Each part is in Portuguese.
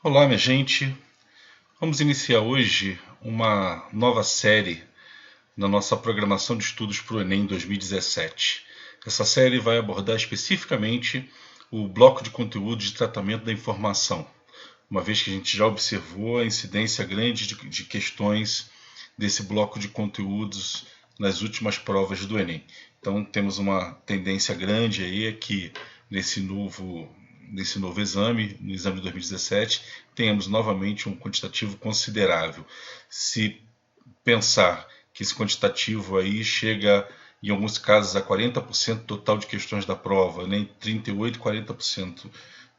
Olá, minha gente. Vamos iniciar hoje uma nova série na nossa programação de estudos para o Enem 2017. Essa série vai abordar especificamente o bloco de conteúdo de tratamento da informação, uma vez que a gente já observou a incidência grande de questões desse bloco de conteúdos nas últimas provas do Enem. Então temos uma tendência grande aí que nesse novo exame, no exame de 2017, tenhamos novamente um quantitativo considerável. Se pensar que esse quantitativo aí chega, em alguns casos, a 40% total de questões da prova, né? 38% e 40%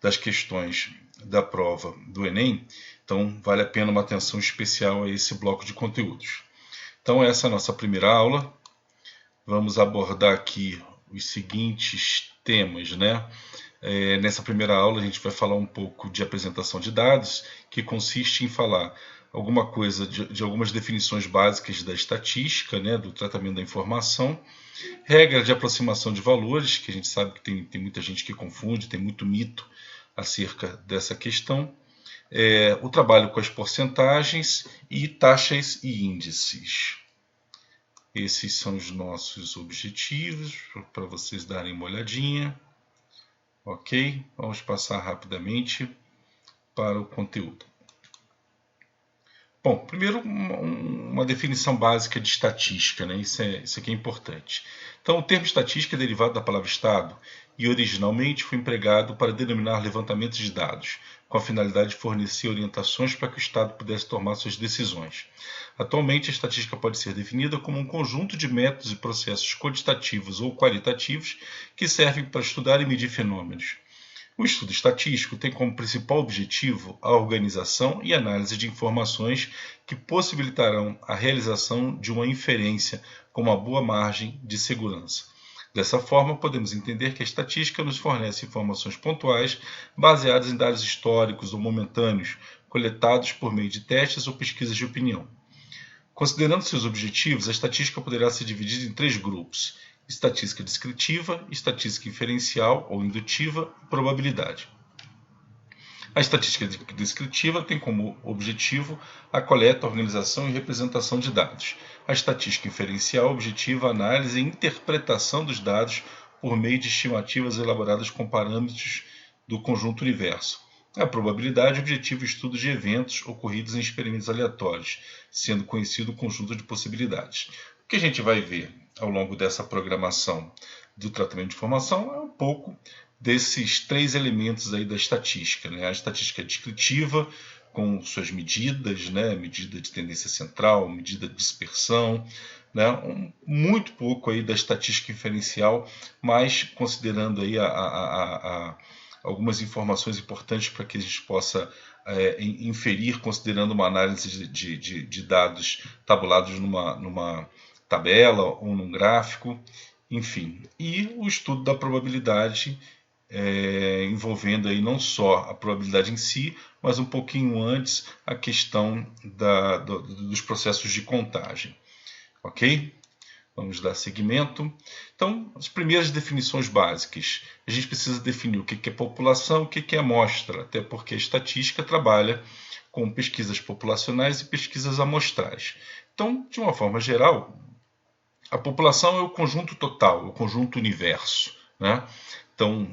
das questões da prova do Enem, então vale a pena uma atenção especial a esse bloco de conteúdos. Então essa é a nossa primeira aula. Vamos abordar aqui os seguintes temas, né? Nessa primeira aula a gente vai falar um pouco de apresentação de dados, que consiste em falar alguma coisa de algumas definições básicas da estatística, né, do tratamento da informação, regra de aproximação de valores, que a gente sabe que tem muita gente que confunde, tem muito mito acerca dessa questão, o trabalho com as porcentagens e taxas e índices. Esses são os nossos objetivos, para vocês darem uma olhadinha. Ok? Vamos passar rapidamente para o conteúdo. Bom, primeiro uma definição básica de estatística, né? Isso aqui é importante. Então, o termo estatística é derivado da palavra estado e originalmente foi empregado para denominar levantamentos de dados, com a finalidade de fornecer orientações para que o Estado pudesse tomar suas decisões. Atualmente, a estatística pode ser definida como um conjunto de métodos e processos quantitativos ou qualitativos que servem para estudar e medir fenômenos. O estudo estatístico tem como principal objetivo a organização e análise de informações que possibilitarão a realização de uma inferência com uma boa margem de segurança. Dessa forma, podemos entender que a estatística nos fornece informações pontuais baseadas em dados históricos ou momentâneos, coletados por meio de testes ou pesquisas de opinião. Considerando seus objetivos, a estatística poderá ser dividida em três grupos: estatística descritiva, estatística inferencial ou indutiva e probabilidade. A estatística descritiva tem como objetivo a coleta, organização e representação de dados. A estatística inferencial objetiva a análise e interpretação dos dados por meio de estimativas elaboradas com parâmetros do conjunto universo. A probabilidade objetiva o estudo de eventos ocorridos em experimentos aleatórios, sendo conhecido o conjunto de possibilidades. O que a gente vai ver ao longo dessa programação do tratamento de informação é um pouco desses três elementos aí da estatística, né? A estatística descritiva, com suas medidas, né? Medida de tendência central, medida de dispersão, né? Muito pouco aí da estatística inferencial, mas considerando aí algumas informações importantes para que a gente possa inferir, considerando uma análise de dados tabulados numa tabela ou num gráfico, enfim. E o estudo da probabilidade, envolvendo aí não só a probabilidade em si, mas um pouquinho antes a questão dos processos de contagem. Ok? Vamos dar seguimento. Então, as primeiras definições básicas. A gente precisa definir o que é população, o que é amostra, até porque a estatística trabalha com pesquisas populacionais e pesquisas amostrais. Então, de uma forma geral, a população é o conjunto total, o conjunto universo, né? Então,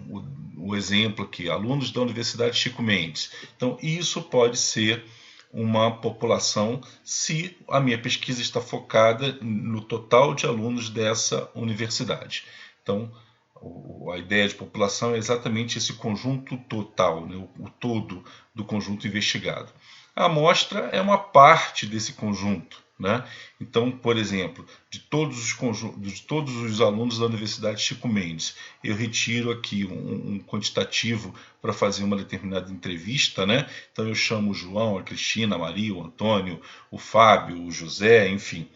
o exemplo aqui, alunos da Universidade Chico Mendes. Então, isso pode ser uma população se a minha pesquisa está focada no total de alunos dessa universidade. Então, a ideia de população é exatamente esse conjunto total, né? O todo do conjunto investigado. A amostra é uma parte desse conjunto, né? Então, por exemplo, de todos os alunos da Universidade Chico Mendes, eu retiro aqui um quantitativo para fazer uma determinada entrevista, né? Então eu chamo o João, a Cristina, a Maria, o Antônio, o Fábio, o José, enfim,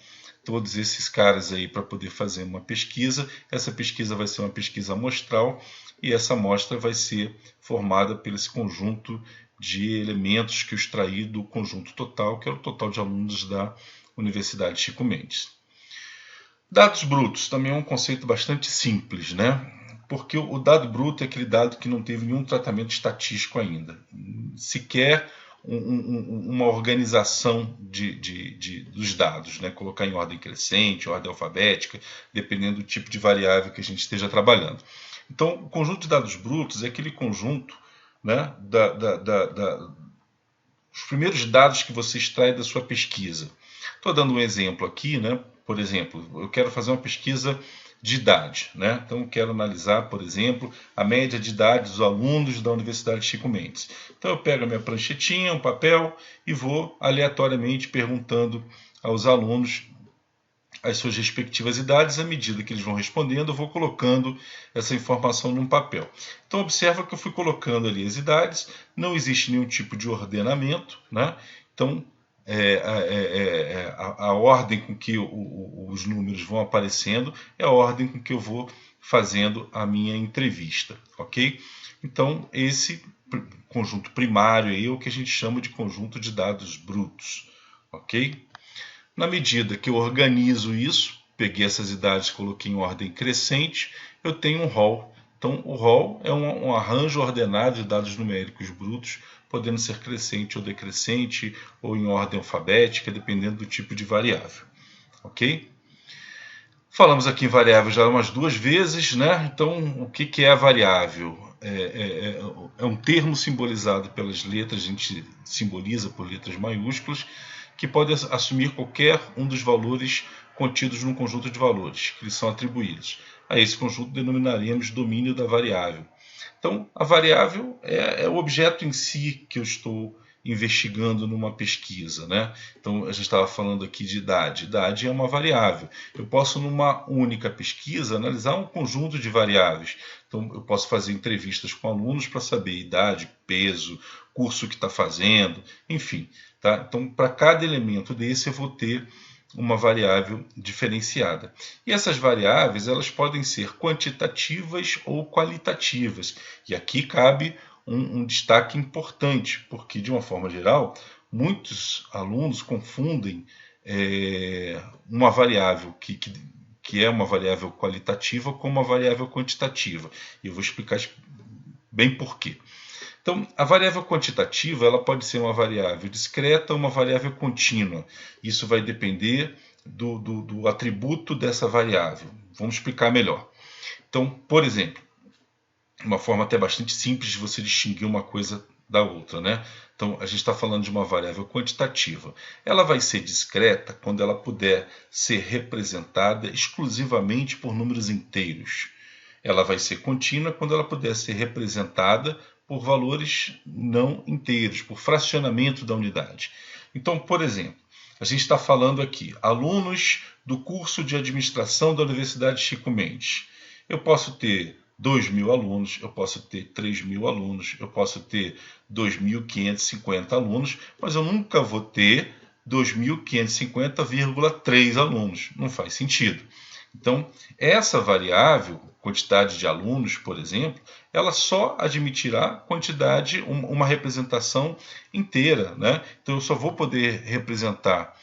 todos esses caras aí para poder fazer uma pesquisa. Essa pesquisa vai ser uma pesquisa amostral e essa amostra vai ser formada por esse conjunto de elementos que eu extraí do conjunto total, que é o total de alunos da Universidade Chico Mendes. Dados brutos também é um conceito bastante simples, né? Porque o dado bruto é aquele dado que não teve nenhum tratamento estatístico ainda. Sequer uma organização dos dados, né? Colocar em ordem crescente, ordem alfabética, dependendo do tipo de variável que a gente esteja trabalhando. Então, o conjunto de dados brutos é aquele conjunto, né, os primeiros dados que você extrai da sua pesquisa. Estou dando um exemplo aqui, né? Por exemplo, eu quero fazer uma pesquisa de idade, né? Então eu quero analisar, por exemplo, a média de idade dos alunos da Universidade Chico Mendes. Então eu pego a minha pranchetinha, um papel e vou aleatoriamente perguntando aos alunos as suas respectivas idades. À medida que eles vão respondendo, eu vou colocando essa informação num papel. Então observa que eu fui colocando ali as idades, não existe nenhum tipo de ordenamento, né? Então a ordem com que os números vão aparecendo é a ordem com que eu vou fazendo a minha entrevista, ok? Então esse conjunto primário aí é o que a gente chama de conjunto de dados brutos, ok? Na medida que eu organizo isso, peguei essas idades e coloquei em ordem crescente, eu tenho um rol. Então, o rol é um arranjo ordenado de dados numéricos brutos, podendo ser crescente ou decrescente, ou em ordem alfabética, dependendo do tipo de variável. Ok? Falamos aqui em variável já umas 2 vezes, né? Então, o que é a variável? É um termo simbolizado pelas letras, a gente simboliza por letras maiúsculas, que pode assumir qualquer um dos valores contidos num conjunto de valores, que lhes são atribuídos. A esse conjunto denominaremos domínio da variável. Então, a variável é o objeto em si que eu estou investigando numa pesquisa, né? Então, a gente estava falando aqui de idade. Idade é uma variável. Eu posso, numa única pesquisa, analisar um conjunto de variáveis. Então, eu posso fazer entrevistas com alunos para saber idade, peso, curso que está fazendo, enfim. Tá? Então, para cada elemento desse, eu vou ter uma variável diferenciada. E essas variáveis elas podem ser quantitativas ou qualitativas. E aqui cabe um destaque importante, porque, de uma forma geral, muitos alunos confundem uma variável que é uma variável qualitativa com uma variável quantitativa. E eu vou explicar bem por quê. Então, a variável quantitativa ela pode ser uma variável discreta ou uma variável contínua. Isso vai depender do atributo dessa variável. Vamos explicar melhor. Então, por exemplo, uma forma até bastante simples de você distinguir uma coisa da outra, né? Então, a gente está falando de uma variável quantitativa. Ela vai ser discreta quando ela puder ser representada exclusivamente por números inteiros. Ela vai ser contínua quando ela puder ser representada por valores não inteiros, por fracionamento da unidade. Então, por exemplo, a gente está falando aqui, alunos do curso de administração da Universidade Chico Mendes. Eu posso ter 2.000 alunos, eu posso ter 3.000 alunos, eu posso ter 2.550 alunos, mas eu nunca vou ter 2.550,3 alunos. Não faz sentido. Então, essa variável, quantidade de alunos, por exemplo, ela só admitirá quantidade, uma representação inteira, né? Então, eu só vou poder representar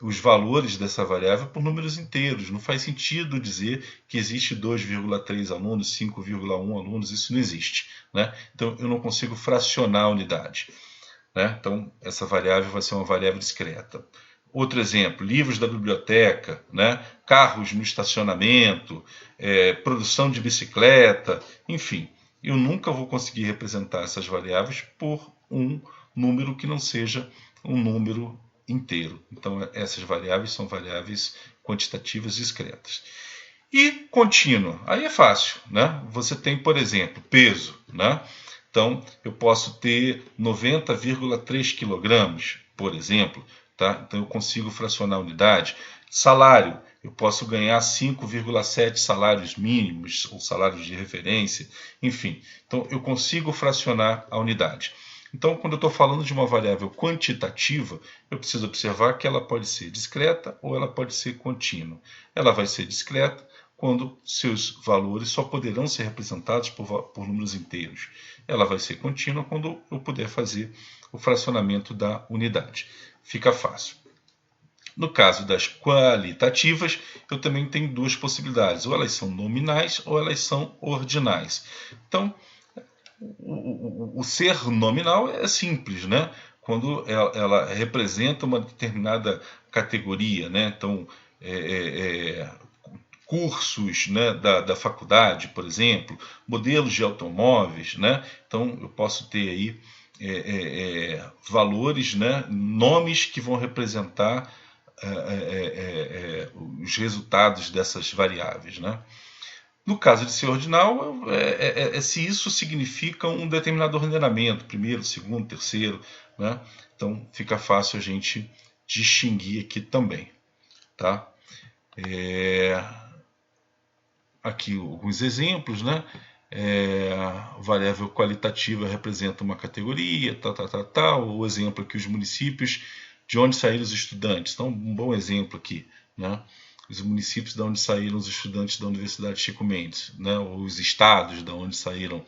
os valores dessa variável por números inteiros. Não faz sentido dizer que existe 2,3 alunos, 5,1 alunos, isso não existe, né? Então, eu não consigo fracionar a unidade, né? Então, essa variável vai ser uma variável discreta. Outro exemplo, livros da biblioteca, né? Carros no estacionamento, produção de bicicleta, enfim. Eu nunca vou conseguir representar essas variáveis por um número que não seja um número inteiro. Então, essas variáveis são variáveis quantitativas discretas. E contínua, aí é fácil, né? Você tem, por exemplo, peso, né? Então, eu posso ter 90,3 kg, por exemplo. Tá? Então eu consigo fracionar a unidade. Salário, eu posso ganhar 5,7 salários mínimos ou salários de referência, enfim. Então eu consigo fracionar a unidade. Então, quando eu estou falando de uma variável quantitativa, eu preciso observar que ela pode ser discreta ou ela pode ser contínua. Ela vai ser discreta quando seus valores só poderão ser representados por números inteiros. Ela vai ser contínua quando eu puder fazer o fracionamento da unidade. Fica fácil. No caso das qualitativas, eu também tenho 2 possibilidades. Ou elas são nominais ou elas são ordinais. Então, o ser nominal é simples, né? quando ela representa uma determinada categoria, né? Então, cursos, né, da faculdade, por exemplo, modelos de automóveis, né? Então eu posso ter aí valores, né, nomes que vão representar os resultados dessas variáveis, né? No caso de ser ordinal, se isso significa um determinado ordenamento, primeiro, segundo, terceiro, né? Então fica fácil a gente distinguir aqui também, tá? Aqui alguns exemplos, né? Variável qualitativa representa uma categoria, o exemplo aqui, os municípios de onde saíram os estudantes. Então, um bom exemplo aqui, né? Os municípios de onde saíram os estudantes da Universidade Chico Mendes, né? Os estados de onde saíram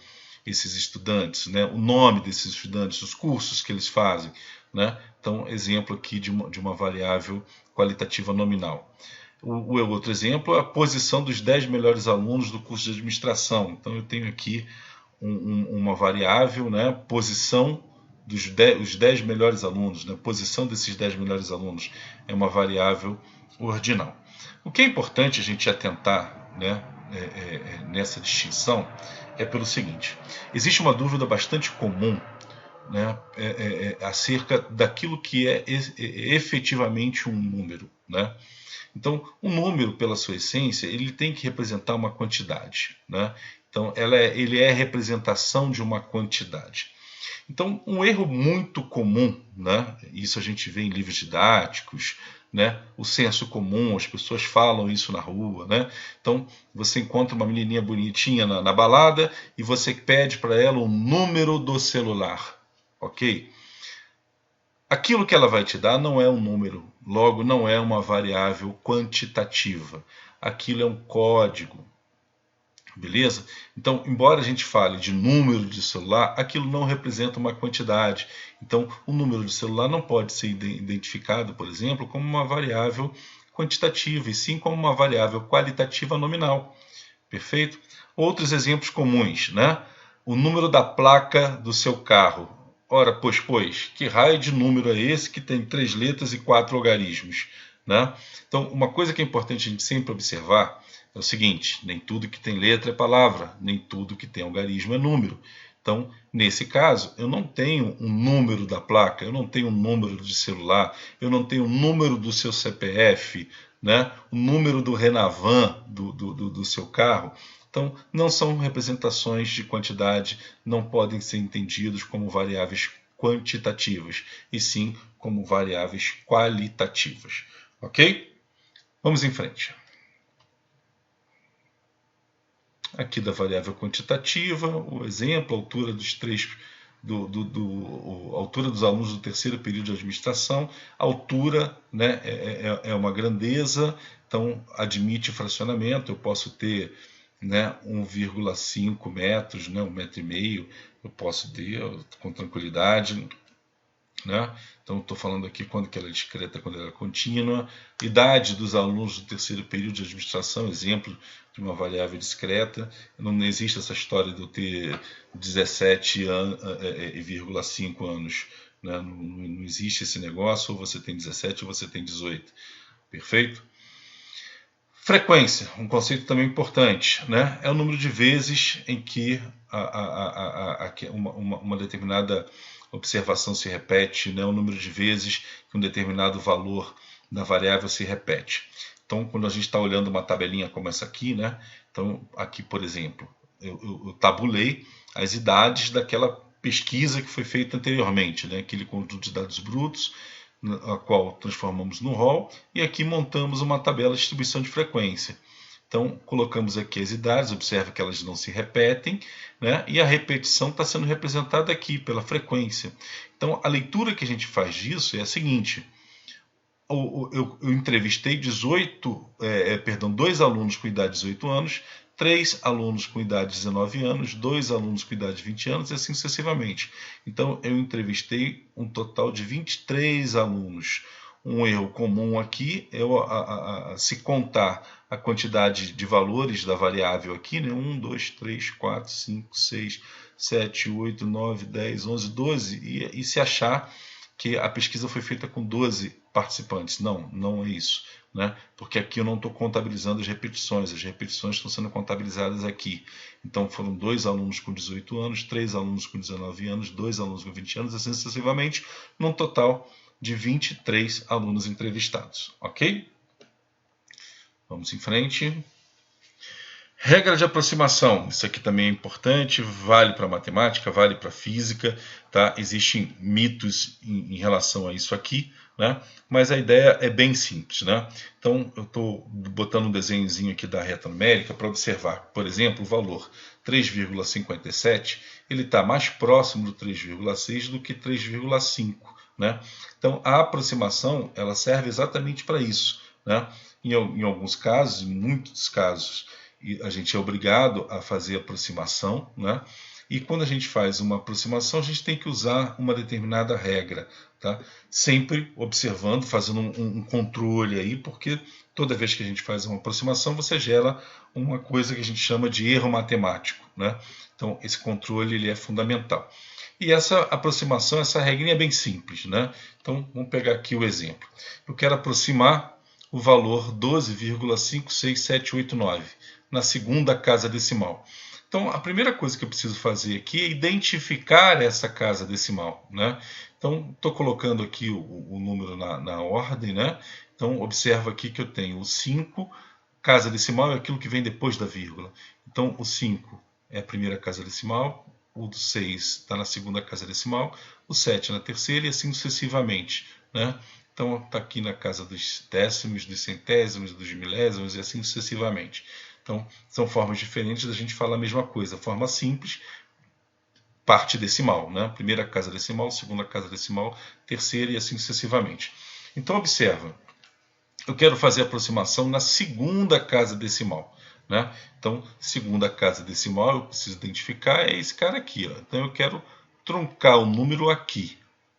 esses estudantes, né? O nome desses estudantes, os cursos que eles fazem, né? Então, exemplo aqui de uma variável qualitativa nominal. O outro exemplo é a posição dos 10 melhores alunos do curso de administração. Então, eu tenho aqui uma variável, né? Posição dos 10 melhores alunos, né? Posição desses 10 melhores alunos é uma variável ordinal. O que é importante a gente atentar, né, nessa distinção é pelo seguinte: existe uma dúvida bastante comum, né, acerca daquilo que é efetivamente um número, né? Então, um número, pela sua essência, ele tem que representar uma quantidade, né? Então, ele é a representação de uma quantidade. Então, um erro muito comum, né? Isso a gente vê em livros didáticos, né? O senso comum, as pessoas falam isso na rua, né? Então, você encontra uma menininha bonitinha na balada e você pede para ela o número do celular, ok? Aquilo que ela vai te dar não é um número, logo não é uma variável quantitativa. Aquilo é um código, beleza? Então, embora a gente fale de número de celular, aquilo não representa uma quantidade. Então, o número de celular não pode ser identificado, por exemplo, como uma variável quantitativa, e sim como uma variável qualitativa nominal. Perfeito? Outros exemplos comuns, né? O número da placa do seu carro. Ora, pois, que raio de número é esse que tem 3 letras e 4 algarismos? Né? Então, uma coisa que é importante a gente sempre observar é o seguinte: nem tudo que tem letra é palavra, nem tudo que tem algarismo é número. Então, nesse caso, eu não tenho um número da placa, eu não tenho um número de celular, eu não tenho o número do seu CPF, né? O número do Renavan do seu carro. Então, não são representações de quantidade, não podem ser entendidos como variáveis quantitativas, e sim como variáveis qualitativas. Ok? Vamos em frente. Aqui da variável quantitativa, o exemplo, a altura altura dos alunos do terceiro período de administração. A altura, né, é uma grandeza, então admite fracionamento. Eu posso ter, né, 1,5 metros, né, 1,5 metro, eu posso ter com tranquilidade. Né? Então, estou falando aqui quando que ela é discreta, quando ela é contínua. Idade dos alunos do terceiro período de administração, exemplo de uma variável discreta. Não existe essa história de eu ter 17,5 anos. Né? Não existe esse negócio, ou você tem 17 ou você tem 18. Perfeito? Frequência, um conceito também importante, né? É o número de vezes em que uma determinada observação se repete, né? O número de vezes que um determinado valor da variável se repete. Então, quando a gente está olhando uma tabelinha como essa aqui, né? Então, aqui, por exemplo, eu tabulei as idades daquela pesquisa que foi feita anteriormente, né? Aquele conjunto de dados brutos, a qual transformamos no rol, e aqui montamos uma tabela de distribuição de frequência. Então, colocamos aqui as idades, observa que elas não se repetem, né? E a repetição está sendo representada aqui pela frequência. Então, a leitura que a gente faz disso é a seguinte: eu entrevistei 2 alunos com idade de 18 anos, 3 alunos com idade de 19 anos, 2 alunos com idade de 20 anos, e assim sucessivamente. Então, eu entrevistei um total de 23 alunos. Um erro comum aqui é se contar a quantidade de valores da variável aqui, né? 1, 2, 3, 4, 5, 6, 7, 8, 9, 10, 11, 12, e se achar que a pesquisa foi feita com 12 participantes. Não, não é isso. Né? Porque aqui eu não estou contabilizando as repetições estão sendo contabilizadas aqui. Então foram 2 alunos com 18 anos, 3 alunos com 19 anos, 2 alunos com 20 anos, assim sucessivamente, num total de 23 alunos entrevistados. Ok? Vamos em frente. Regra de aproximação, isso aqui também é importante, vale para matemática, vale para física, tá? Existem mitos em relação a isso aqui, né? Mas a ideia é bem simples, né? Então eu estou botando um desenhozinho aqui da reta numérica para observar, por exemplo, o valor 3,57, ele está mais próximo do 3,6 do que 3,5, né? Então a aproximação ela serve exatamente para isso, né? Em alguns casos, em muitos casos, a gente é obrigado a fazer aproximação, né? E quando a gente faz uma aproximação, a gente tem que usar uma determinada regra, tá? Sempre observando, fazendo um controle aí, porque toda vez que a gente faz uma aproximação, você gera uma coisa que a gente chama de erro matemático, né? Então, esse controle ele é fundamental. E essa aproximação, essa regrinha é bem simples, né? Então, vamos pegar aqui o exemplo. Eu quero aproximar o valor 12,56789 na segunda casa decimal. Então, a primeira coisa que eu preciso fazer aqui é identificar essa casa decimal, né? Então, estou colocando aqui o número na ordem, né? Então, observa aqui que eu tenho o 5, casa decimal é aquilo que vem depois da vírgula. Então, o 5 é a primeira casa decimal, o 6 está na segunda casa decimal, o 7 na terceira e assim sucessivamente, né? Então, está aqui na casa dos décimos, dos centésimos, dos milésimos e assim sucessivamente. Então, são formas diferentes da gente falar a mesma coisa. Forma simples, parte decimal, né? Primeira casa decimal, segunda casa decimal, terceira e assim sucessivamente. Então, observa. Eu quero fazer a aproximação na segunda casa decimal, né? Então, segunda casa decimal, eu preciso identificar, é esse cara aqui. Ó. Então, eu quero truncar o número aqui,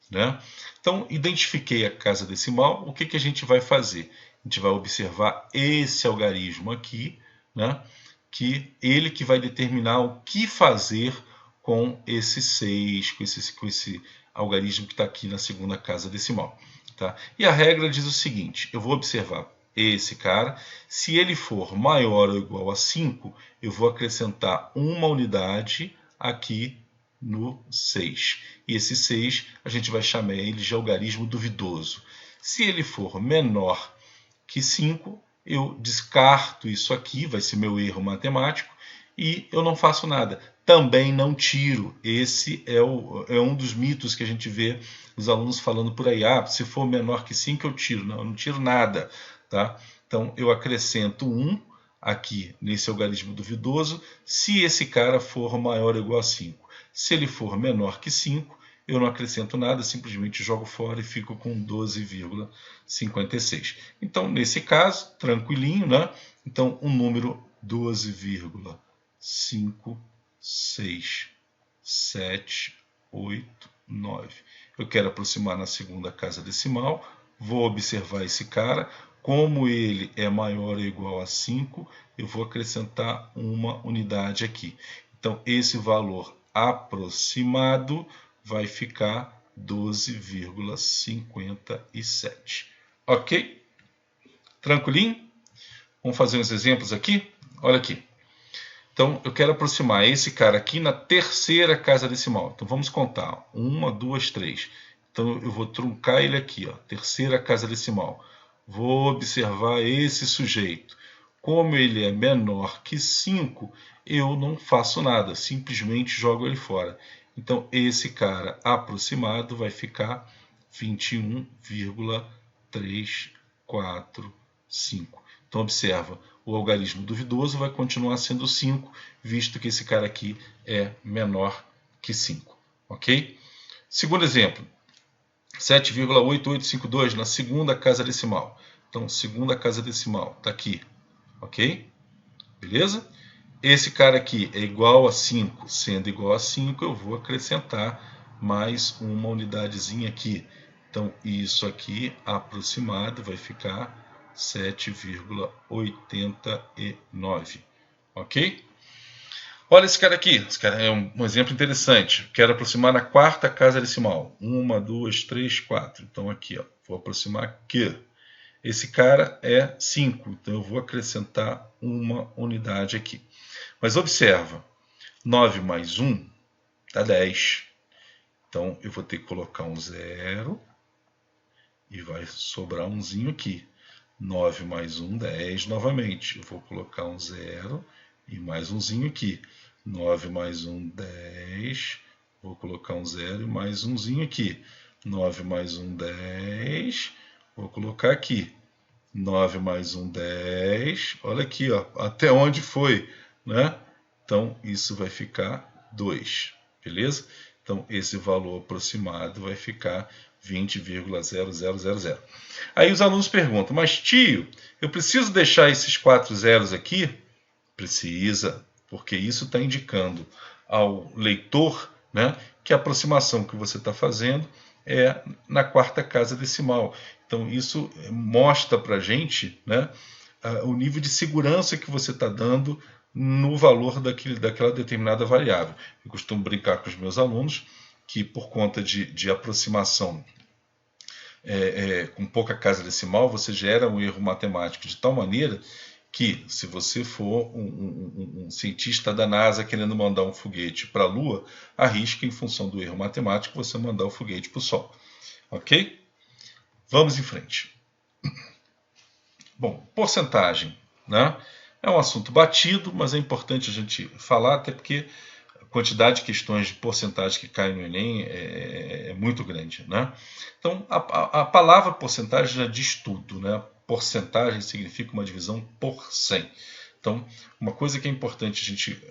né? Então, identifiquei a casa decimal, o que a gente vai fazer? A gente vai observar esse algarismo aqui, né? Que ele que vai determinar o que fazer com esse 6, com esse algarismo que está aqui na segunda casa decimal. Tá? E a regra diz o seguinte, eu vou observar esse cara, se ele for maior ou igual a 5, eu vou acrescentar uma unidade aqui no 6. E esse 6 a gente vai chamar ele de algarismo duvidoso. Se ele for menor que 5, eu descarto isso aqui, vai ser meu erro matemático, e eu não faço nada. Também não tiro. Esse é um dos mitos que a gente vê os alunos falando por aí. Ah, se for menor que 5 eu tiro. Não, eu não tiro nada. Tá? Então eu acrescento 1 aqui nesse algarismo duvidoso, se esse cara for maior ou igual a 5. Se ele for menor que 5, eu não acrescento nada, simplesmente jogo fora e fico com 12,56. Então, nesse caso, tranquilinho, né? Então, o número 12,56789. Eu quero aproximar na segunda casa decimal, vou observar esse cara. Como ele é maior ou igual a 5, eu vou acrescentar uma unidade aqui. Então, esse valor aproximado vai ficar 12,57. Ok? Tranquilinho? Vamos fazer uns exemplos aqui? Olha aqui. Então, eu quero aproximar esse cara aqui na terceira casa decimal. Então, vamos contar. 1, 2, 3. Então, eu vou truncar ele aqui. Ó, terceira casa decimal. Vou observar esse sujeito. Como ele é menor que 5, eu não faço nada. Simplesmente jogo ele fora. Então, esse cara aproximado vai ficar 21,345. Então, observa, o algarismo duvidoso vai continuar sendo 5, visto que esse cara aqui é menor que 5. Ok? Segundo exemplo, 7,8852 na segunda casa decimal. Então, segunda casa decimal está aqui. Ok? Beleza? Esse cara aqui é igual a 5, sendo igual a 5, eu vou acrescentar mais uma unidadezinha aqui. Então, isso aqui aproximado vai ficar 7,89. Ok? Olha esse cara aqui. Esse cara é um exemplo interessante. Quero aproximar na quarta casa decimal. 1, 2, 3, 4. Então aqui, ó, vou aproximar aqui. Esse cara é 5. Então eu vou acrescentar uma unidade aqui. Mas observa. 9 mais 1 dá 10. Então eu vou ter que colocar um 0. E vai sobrar umzinho aqui. 9 mais 1, 10 novamente. Eu vou colocar um 0 e mais umzinho aqui. 9 mais 1, 10. Vou colocar um 0 e mais umzinho aqui. 9 mais 1, 10. Vou colocar aqui. 9 mais 1, 10. Olha aqui, ó, até onde foi, né? Então, isso vai ficar 2, beleza? Então, esse valor aproximado vai ficar 20,0000. Aí os alunos perguntam, mas tio, eu preciso deixar esses 4 zeros aqui? Precisa, porque isso está indicando ao leitor, né, que a aproximação que você está fazendo é na quarta casa decimal. Então isso mostra para a gente, né, o nível de segurança que você está dando no valor daquela determinada variável. Eu costumo brincar com os meus alunos que por conta de aproximação com pouca casa decimal, você gera um erro matemático de tal maneira que, se você for um cientista da NASA querendo mandar um foguete para a Lua, arrisca, em função do erro matemático, você mandar o foguete para o Sol. Ok? Vamos em frente. Bom, porcentagem, né? É um assunto batido, mas é importante a gente falar, até porque a quantidade de questões de porcentagem que caem no Enem é muito grande, né? Então, a palavra porcentagem já diz tudo, né? Porcentagem significa uma divisão por 100. Então, uma coisa que é importante a gente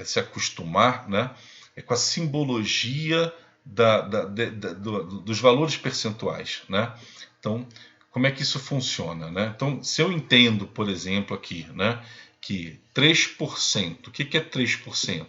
se acostumar, né, é com a simbologia dos valores percentuais, né? Então, como é que isso funciona, né? Então, se eu entendo, por exemplo, aqui, né, que 3%, o que é 3%?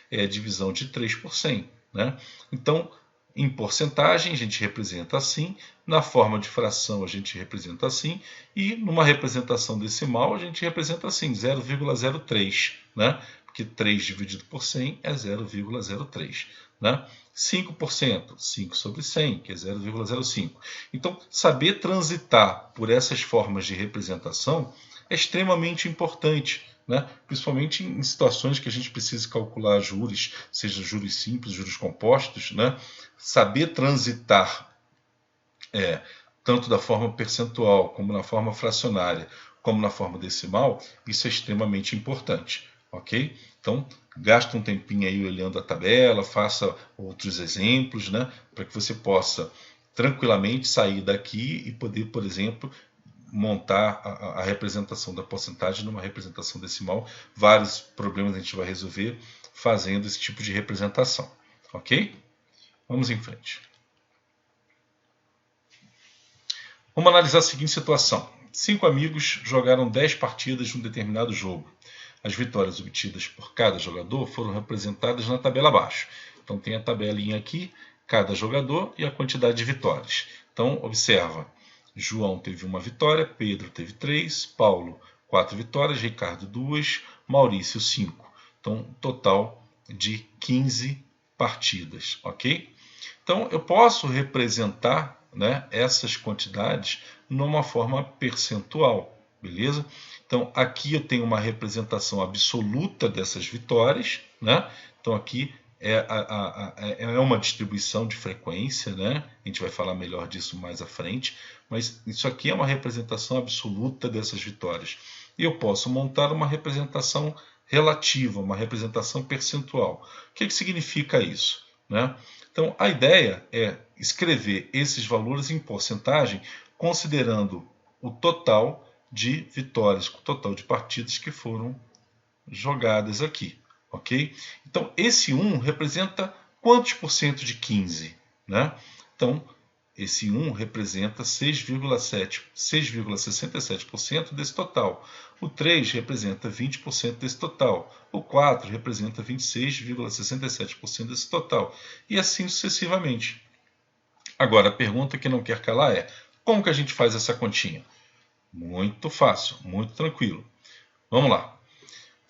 É a divisão de 3 por 100, né? Então, em porcentagem, a gente representa assim, na forma de fração, a gente representa assim, e numa representação decimal, a gente representa assim, 0,03, né? Porque 3 dividido por 100 é 0,03. Né? 5%, 5 sobre 100, que é 0,05. Então, saber transitar por essas formas de representação é extremamente importante, né? Principalmente em situações que a gente precisa calcular juros, seja juros simples, juros compostos, né? Saber transitar tanto da forma percentual, como na forma fracionária, como na forma decimal, isso é extremamente importante, ok? Então, gasta um tempinho aí olhando a tabela, faça outros exemplos, né? Para que você possa tranquilamente sair daqui e poder, por exemplo, montar a representação da porcentagem numa representação decimal. Vários problemas a gente vai resolver fazendo esse tipo de representação, ok? Vamos em frente. Vamos analisar a seguinte situação. 5 amigos jogaram 10 partidas de um determinado jogo. As vitórias obtidas por cada jogador foram representadas na tabela abaixo. Então tem a tabelinha aqui, cada jogador e a quantidade de vitórias. Então observa, João teve 1 vitória, Pedro teve 3, Paulo 4 vitórias, Ricardo 2, Maurício 5. Então total de 15 partidas, ok? Então eu posso representar, né, essas quantidades numa forma percentual, beleza? Então aqui eu tenho uma representação absoluta dessas vitórias, né? Então aqui é uma distribuição de frequência, né? A gente vai falar melhor disso mais à frente, mas isso aqui é uma representação absoluta dessas vitórias. E eu posso montar uma representação relativa, uma representação percentual. O que significa isso, né? Então, a ideia é escrever esses valores em porcentagem, considerando o total de vitórias, o total de partidas que foram jogadas aqui, ok? Então, esse 1 representa quantos por cento de 15? Né? Então, esse 1 representa 6,67% desse total. O 3 representa 20% desse total. O 4 representa 26,67% desse total. E assim sucessivamente. Agora, a pergunta que não quer calar é: como que a gente faz essa continha? Muito fácil, muito tranquilo. Vamos lá.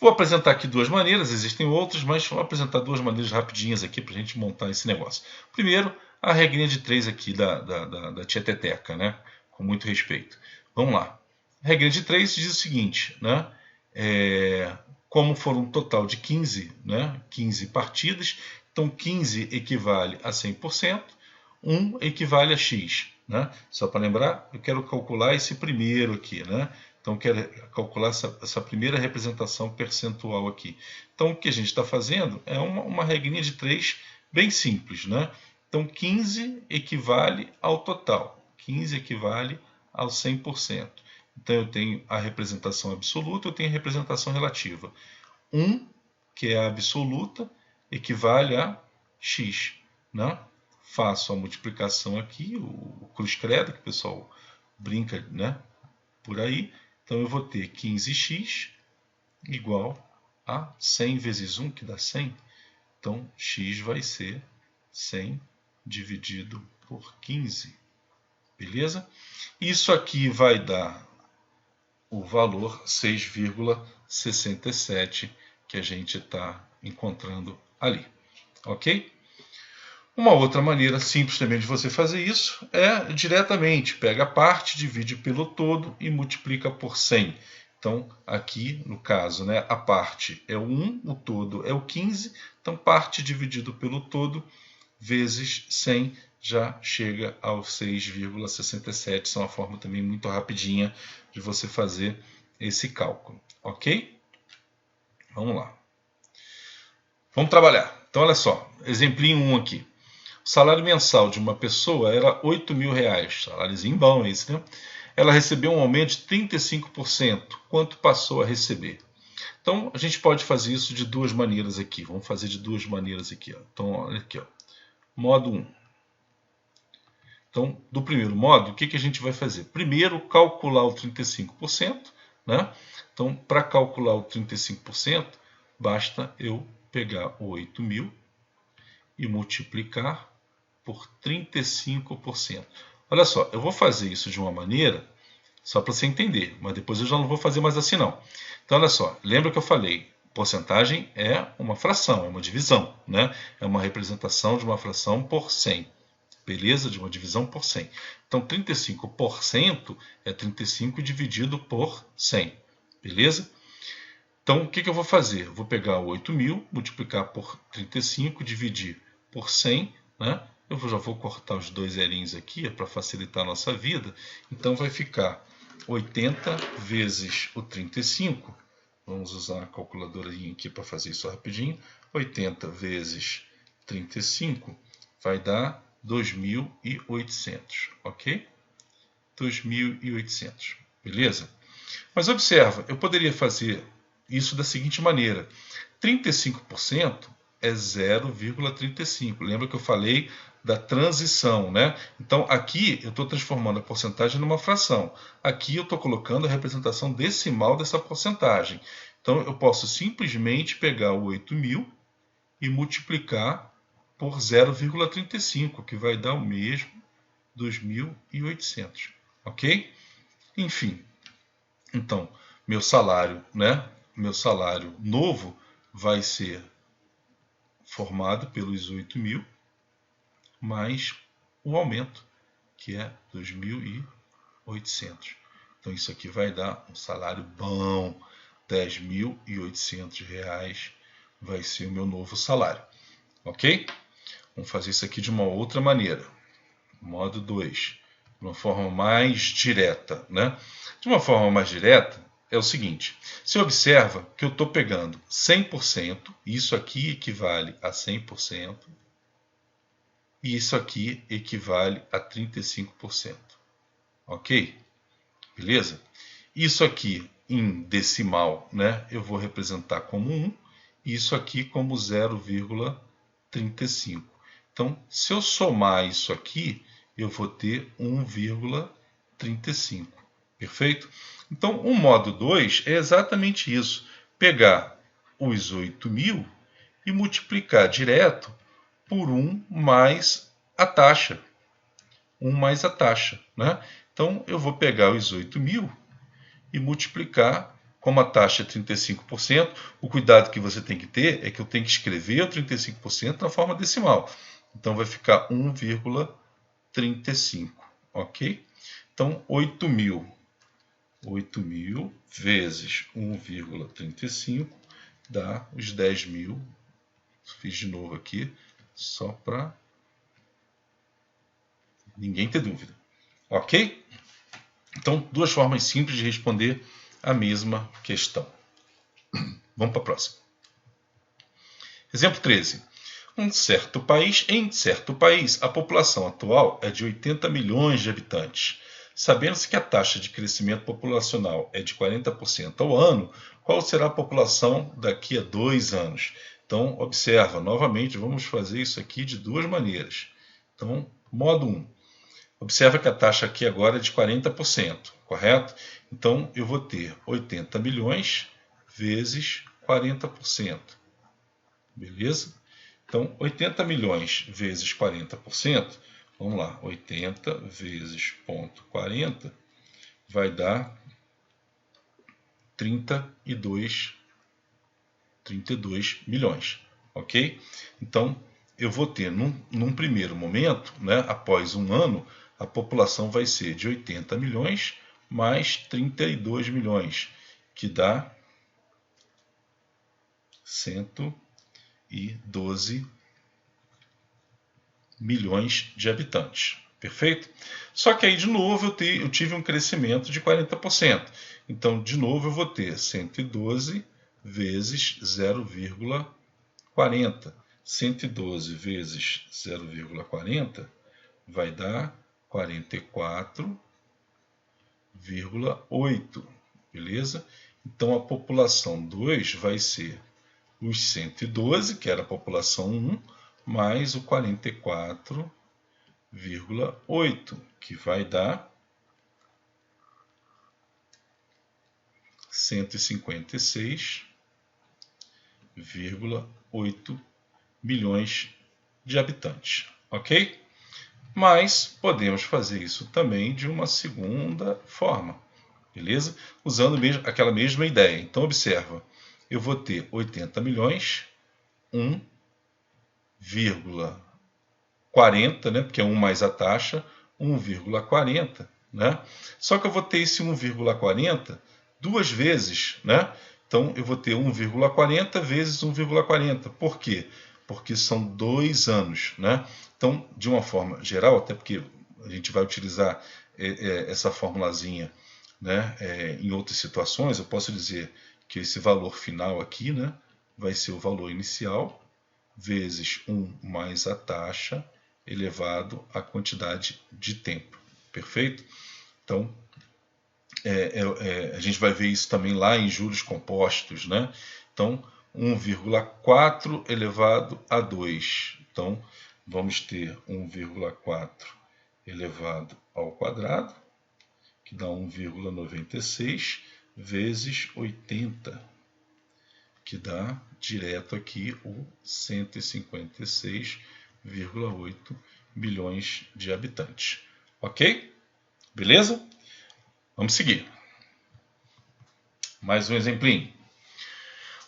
Vou apresentar aqui duas maneiras, existem outras, mas vou apresentar duas maneiras rapidinhas aqui para a gente montar esse negócio. Primeiro, a regrinha de 3 aqui da tia Teteca, né? Com muito respeito. Vamos lá. A regrinha de 3 diz o seguinte, né? Como for um total de 15, né? 15 partidas, então 15 equivale a 100%, 1 equivale a x. Né? Só para lembrar, eu quero calcular esse primeiro aqui, né? Então, quero calcular essa primeira representação percentual aqui. Então, o que a gente está fazendo é uma regrinha de 3 bem simples. Né? Então, 15 equivale ao total. 15 equivale ao 100%. Então, eu tenho a representação absoluta, eu tenho a representação relativa. 1, que é a absoluta, equivale a x. Né? Faço a multiplicação aqui, o cruz credo, que o pessoal brinca, né, por aí. Então, eu vou ter 15x igual a 100 vezes 1, que dá 100. Então, x vai ser 100 dividido por 15. Beleza? Isso aqui vai dar o valor 6,67 que a gente está encontrando ali. Ok? Uma outra maneira simples também de você fazer isso é diretamente. Pega a parte, divide pelo todo e multiplica por 100. Então, aqui, no caso, né, a parte é o 1, o todo é o 15. Então, parte dividido pelo todo vezes 100 já chega aos 6,67. Isso é uma forma também muito rapidinha de você fazer esse cálculo. Ok? Vamos lá. Vamos trabalhar. Então, olha só. Exemplinho 1 aqui. O salário mensal de uma pessoa era R$8.000. Saláriozinho bom esse, né? Ela recebeu um aumento de 35%. Quanto passou a receber? Então, a gente pode fazer isso de duas maneiras aqui. Vamos fazer de duas maneiras aqui. Ó. Então, olha aqui. Ó. Modo 1. Então, do primeiro modo, o que a gente vai fazer? Primeiro, calcular o 35%. Né? Então, para calcular o 35%, basta eu pegar o 8.000 e multiplicar por 35%. Olha só, eu vou fazer isso de uma maneira, só para você entender, mas depois eu já não vou fazer mais assim não. Então, olha só, lembra que eu falei, porcentagem é uma fração, é uma divisão, né? É uma representação de uma fração por 100. Beleza? De uma divisão por 100. Então, 35% é 35 dividido por 100. Beleza? Então, o que eu vou fazer? Eu vou pegar o 8.000, multiplicar por 35, dividir por 100, né? Eu já vou cortar os dois zerinhos aqui para facilitar a nossa vida. Então, vai ficar 80 vezes o 35. Vamos usar a calculadora aqui para fazer isso rapidinho. 80 vezes 35 vai dar 2.800, ok? 2.800, beleza? Mas observa, eu poderia fazer isso da seguinte maneira. 35% é 0,35. Lembra que eu falei da transição, né? Então, aqui eu estou transformando a porcentagem numa fração. Aqui eu estou colocando a representação decimal dessa porcentagem. Então, eu posso simplesmente pegar o 8.000 e multiplicar por 0,35, que vai dar o mesmo 2.800. Ok? Enfim, então, meu salário, né? Meu salário novo vai ser formado pelos 8.000 mais o aumento, que é 2.800. Então, isso aqui vai dar um salário bom, R$10.800 vai ser o meu novo salário. Ok? Vamos fazer isso aqui de uma outra maneira. Modo 2. De uma forma mais direta, né? De uma forma mais direta, é o seguinte. Você observa que eu estou pegando 100%, isso aqui equivale a 100%, e isso aqui equivale a 35%. Ok? Beleza? Isso aqui em decimal, né, eu vou representar como 1, e isso aqui como 0,35. Então, se eu somar isso aqui, eu vou ter 1,35. Perfeito? Então, o modo 2 é exatamente isso. Pegar os 8.000 e multiplicar direto por 1 mais a taxa. 1 mais a taxa. Né? Então, eu vou pegar os 8.000 e multiplicar como a taxa é 35%, o cuidado que você tem que ter é que eu tenho que escrever o 35% na forma decimal. Então vai ficar 1,35, ok? Então 8.000 vezes 1,35 dá os 10.000. Fiz de novo aqui, só para ninguém ter dúvida. Ok? Então, duas formas simples de responder a mesma questão. Vamos para a próxima. Exemplo 13. Em certo país, a população atual é de 80 milhões de habitantes. Sabendo-se que a taxa de crescimento populacional é de 40% ao ano, qual será a população daqui a 2 anos? Então, observa, novamente, vamos fazer isso aqui de duas maneiras. Então, modo 1. Observa que a taxa aqui agora é de 40%, correto? Então, eu vou ter 80 milhões vezes 40%. Beleza? Então, 80 milhões vezes 40%, vamos lá, 80 vezes 0,40 vai dar 32 milhões, ok? Então, eu vou ter, num primeiro momento, né, após um ano, a população vai ser de 80 milhões mais 32 milhões, que dá 112 milhões de habitantes. Perfeito? Só que aí, de novo, eu tive um crescimento de 40%. Então, de novo, eu vou ter 112 vezes 0,40. 112 vezes 0,40 vai dar 44,8. Beleza? Então, a população 2 vai ser os 112, que era a população 1, mais o 44,8, que vai dar 156,8 milhões de habitantes, ok? Mas podemos fazer isso também de uma segunda forma, beleza? Usando aquela mesma ideia. Então, observa, eu vou ter 80 milhões, 1,40, né? Porque é 1 mais a taxa, 1,40, né? Só que eu vou ter esse 1,40 duas vezes, né? Então, eu vou ter 1,40 vezes 1,40. Por quê? Porque são 2 anos, né? Então, de uma forma geral, até porque a gente vai utilizar essa formulazinha, né, em outras situações, eu posso dizer que esse valor final aqui, né, vai ser o valor inicial vezes 1 mais a taxa elevado à quantidade de tempo. Perfeito? Então, a gente vai ver isso também lá em juros compostos, né? Então, 1,4 elevado a 2. Então, vamos ter 1,4 elevado ao quadrado, que dá 1,96 vezes 80, que dá direto aqui o 156,8 milhões de habitantes. Ok? Beleza? Vamos seguir. Mais um exemplinho.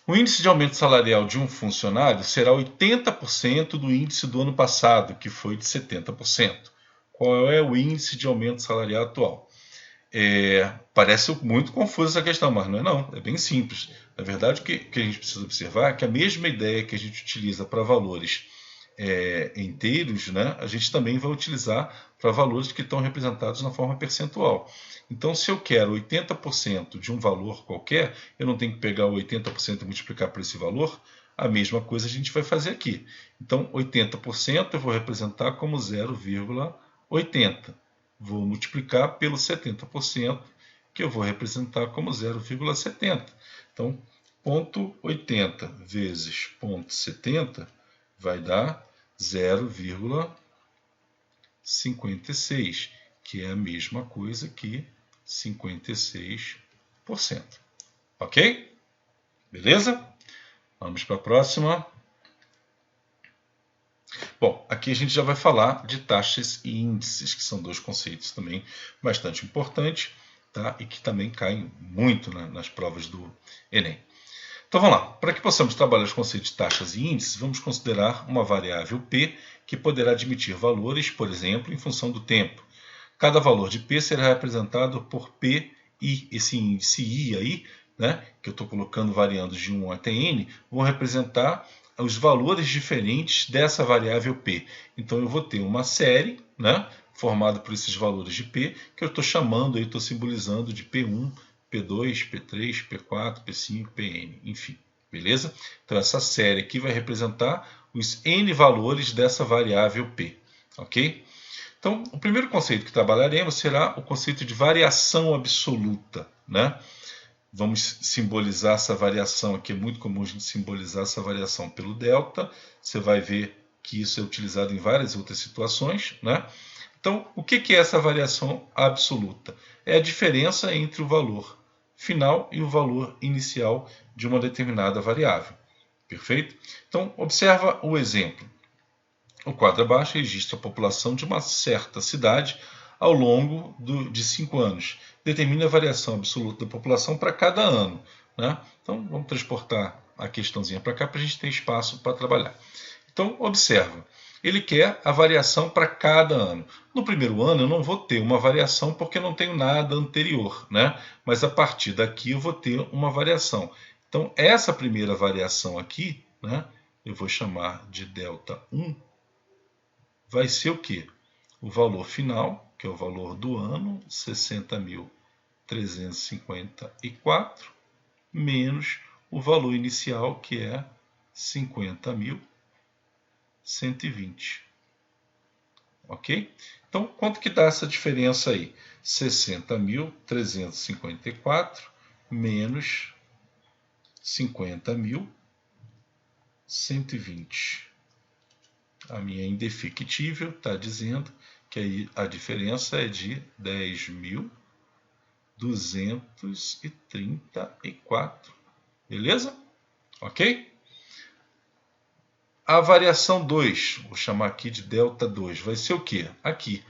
O índice de aumento salarial de um funcionário será 80% do índice do ano passado, que foi de 70%. Qual é o índice de aumento salarial atual? Parece muito confusa essa questão, mas não é não. É bem simples. Na verdade, o que a gente precisa observar é que a mesma ideia que a gente utiliza para valores inteiros, né, a gente também vai utilizar para valores que estão representados na forma percentual. Então, se eu quero 80% de um valor qualquer, eu não tenho que pegar o 80% e multiplicar por esse valor. A mesma coisa a gente vai fazer aqui. Então, 80% eu vou representar como 0,80. Vou multiplicar pelo 70%, que eu vou representar como 0,70. Então, 0,80 vezes 0,70 vai dar 0,56, que é a mesma coisa que 56%. Ok? Beleza? Vamos para a próxima. Bom, aqui a gente já vai falar de taxas e índices, que são dois conceitos também bastante importantes. tá? E que também caem muito nas provas do Enem. Então vamos lá. Para que possamos trabalhar os conceitos de taxas e índices, vamos considerar uma variável P que poderá admitir valores, por exemplo, em função do tempo. Cada valor de P será representado por P I. Esse índice I aí, né, que eu estou colocando variando de 1 até N, vão representar os valores diferentes dessa variável P. Então eu vou ter uma série, né, formada por esses valores de P, que eu estou chamando, estou simbolizando de P1, P2, P3, P4, P5, Pn, enfim, beleza? Então essa série aqui vai representar os N valores dessa variável P, ok? Então, o primeiro conceito que trabalharemos será o conceito de variação absoluta, né? Vamos simbolizar essa variação aqui, é muito comum a gente simbolizar essa variação pelo delta. Você vai ver que isso é utilizado em várias outras situações, né? Então, o que é essa variação absoluta? É a diferença entre o valor final e o valor inicial de uma determinada variável. Perfeito? Então, observa o exemplo. O quadro abaixo registra a população de uma certa cidade ao longo de 5 anos. Determina a variação absoluta da população para cada ano, né? Então, vamos transportar a questãozinha para cá para a gente ter espaço para trabalhar. Então, observa. Ele quer a variação para cada ano. No primeiro ano eu não vou ter uma variação porque eu não tenho nada anterior, né? Mas a partir daqui eu vou ter uma variação. Então, essa primeira variação aqui, né, eu vou chamar de delta 1, vai ser o quê? O valor final, que é o valor do ano, 60.354, menos o valor inicial, que é 50.120. Ok? Então, quanto que dá essa diferença aí? 60.354 menos 50.120. A minha indefectível está dizendo que aí a diferença é de 10.234. Beleza? Ok? A variação 2, vou chamar aqui de delta 2, vai ser o quê? Aqui,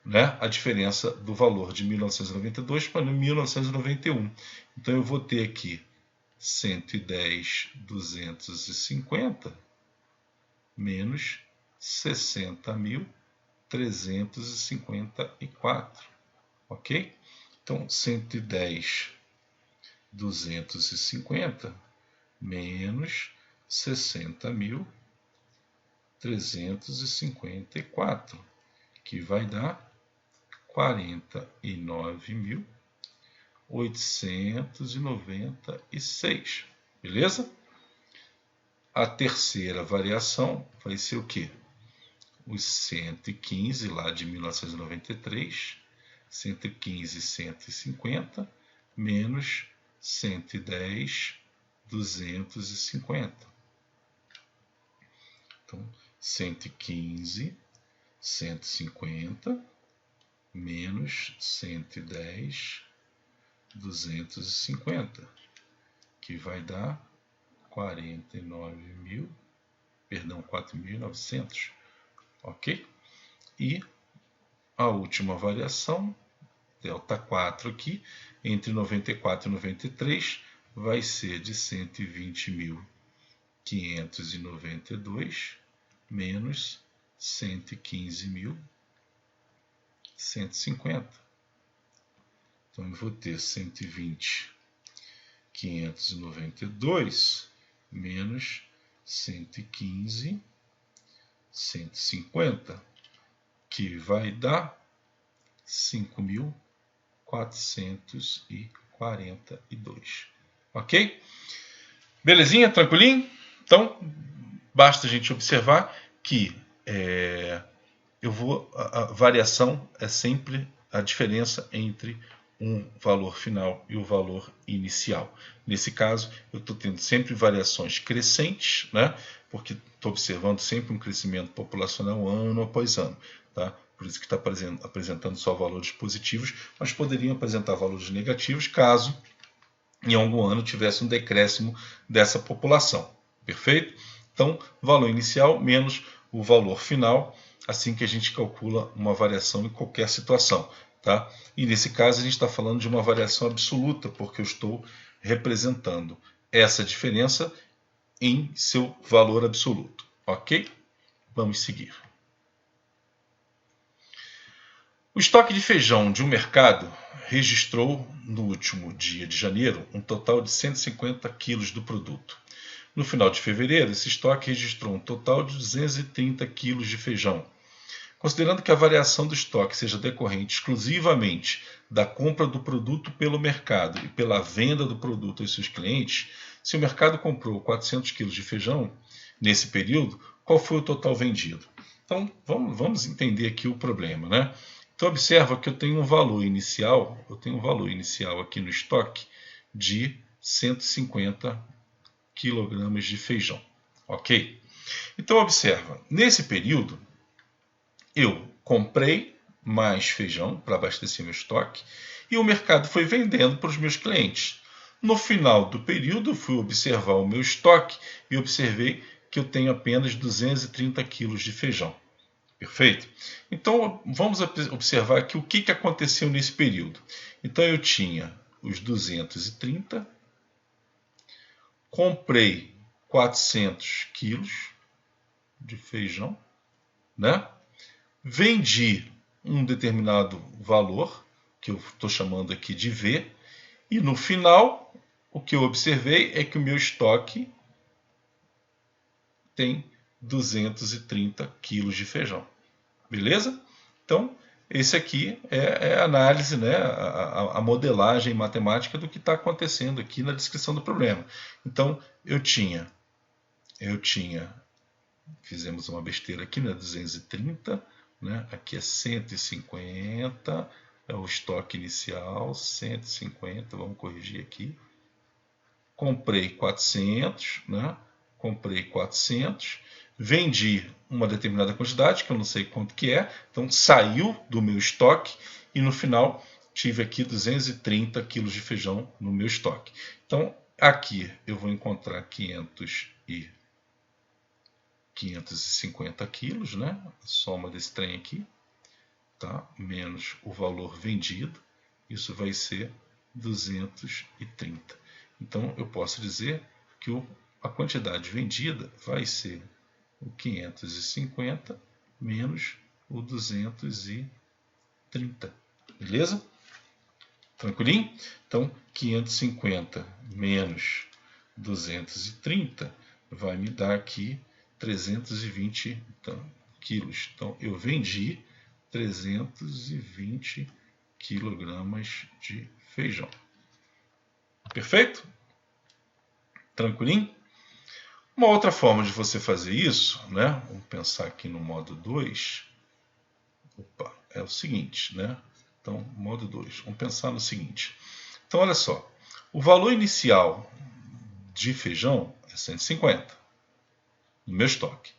né? A diferença do valor de 1992 para 1991. Então eu vou ter aqui 110.250 menos 60.354, ok? Então, 110.250 menos 60.354, que vai dar 49.896, beleza? A terceira variação vai ser o quê? Os 115 lá de 1993, 115.150 menos 110.250. Então, 115.150 menos 110.250, que vai dar 4.900, ok? E a última variação, delta 4 aqui, entre 94 e 93, vai ser de 120.592 menos 115.150. Então eu vou ter 120.592 menos 115.150, que vai dar 5.442. Ok? Belezinha? Tranquilinho? Então, basta a gente observar que a variação é sempre a diferença entre um valor final e o valor inicial. Nesse caso, eu estou tendo sempre variações crescentes, né? Porque estou observando sempre um crescimento populacional ano após ano. Tá? Por isso que está apresentando só valores positivos, mas poderiam apresentar valores negativos caso em algum ano tivesse um decréscimo dessa população. Perfeito? Então, valor inicial menos o valor final, assim que a gente calcula uma variação em qualquer situação. Tá? E nesse caso a gente está falando de uma variação absoluta, porque eu estou representando essa diferença em seu valor absoluto. Ok? Vamos seguir. O estoque de feijão de um mercado registrou, no último dia de janeiro, um total de 150 quilos do produto. No final de fevereiro, esse estoque registrou um total de 230 quilos de feijão. Considerando que a variação do estoque seja decorrente exclusivamente da compra do produto pelo mercado e pela venda do produto aos seus clientes, se o mercado comprou 400 quilos de feijão nesse período, qual foi o total vendido? Então, vamos entender aqui o problema, né? Então, observa que eu tenho um valor inicial aqui no estoque de 150 quilogramas de feijão, ok? Então, observa, nesse período, eu comprei mais feijão para abastecer meu estoque e o mercado foi vendendo para os meus clientes. No final do período, eu fui observar o meu estoque e observei que eu tenho apenas 230 quilos de feijão. Perfeito? Então, vamos observar aqui o que aconteceu nesse período. Então, eu tinha os 230, comprei 400 quilos de feijão, né? Vendi um determinado valor, que eu estou chamando aqui de V, e no final, o que eu observei é que o meu estoque tem 230 quilos de feijão. Beleza? Então, esse aqui é a análise, né, a modelagem matemática do que está acontecendo aqui na descrição do problema. Então, eu tinha, fizemos uma besteira aqui, né, 230, né, aqui é 150, é o estoque inicial, 150, vamos corrigir aqui. Comprei 400, né, vendi uma determinada quantidade, que eu não sei quanto que é, então saiu do meu estoque e no final tive aqui 230 quilos de feijão no meu estoque. Então aqui eu vou encontrar 550 quilos, né? A soma desse trem aqui, tá? Menos o valor vendido, isso vai ser 230. Então eu posso dizer que a quantidade vendida vai ser o 550 menos o 230. Beleza? Tranquilinho? Então, 550 menos 230 vai me dar aqui 320 quilos. Então, eu vendi 320 quilogramas de feijão. Perfeito? Tranquilinho? Uma outra forma de você fazer isso, né? Vamos pensar aqui no modo 2. Opa, é o seguinte, né? Então, modo 2. Vamos pensar no seguinte. Então, olha só. O valor inicial de feijão é 150 no meu estoque.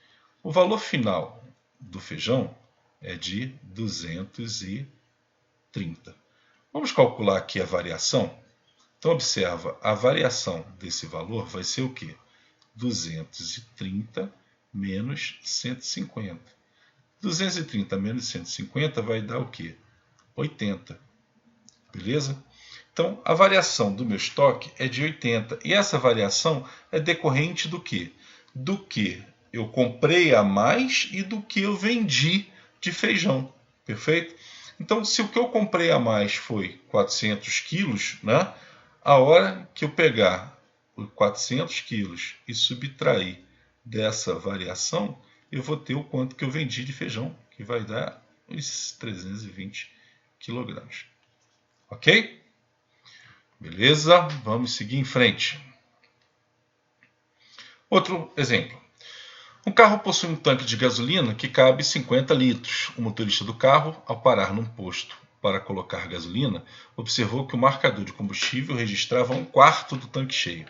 O valor final do feijão é de 230. Vamos calcular aqui a variação? Então, observa, a variação desse valor vai ser o quê? 230 menos 150. 230 menos 150 vai dar o quê? 80. Beleza? Então, a variação do meu estoque é de 80. E essa variação é decorrente do quê? Do que eu comprei a mais e do que eu vendi de feijão. Perfeito? Então, se o que eu comprei a mais foi 400 quilos, né? A hora que eu pegar 400 quilos e subtrair dessa variação, eu vou ter o quanto que eu vendi de feijão, que vai dar os 320 quilogramas. Ok? Beleza? Vamos seguir em frente. Outro exemplo. Um carro possui um tanque de gasolina que cabe 50 litros. O motorista do carro, ao parar num posto para colocar gasolina, observou que o marcador de combustível registrava 1/4 do tanque cheio.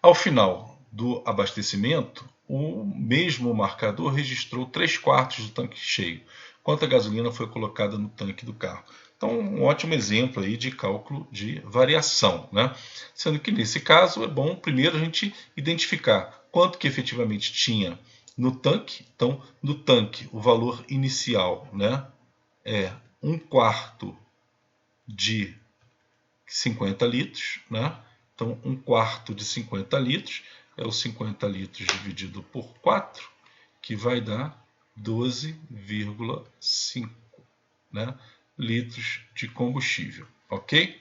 Ao final do abastecimento, o mesmo marcador registrou 3/4 do tanque cheio, quanto a gasolina foi colocada no tanque do carro. Então, um ótimo exemplo aí de cálculo de variação, né? Sendo que nesse caso é bom primeiro a gente identificar quanto que efetivamente tinha no tanque. Então, no tanque, o valor inicial, né, é 1/4 de 50 litros, né? Então, 1/4 de 50 litros é os 50 litros dividido por 4, que vai dar 12,5, né, litros de combustível, ok?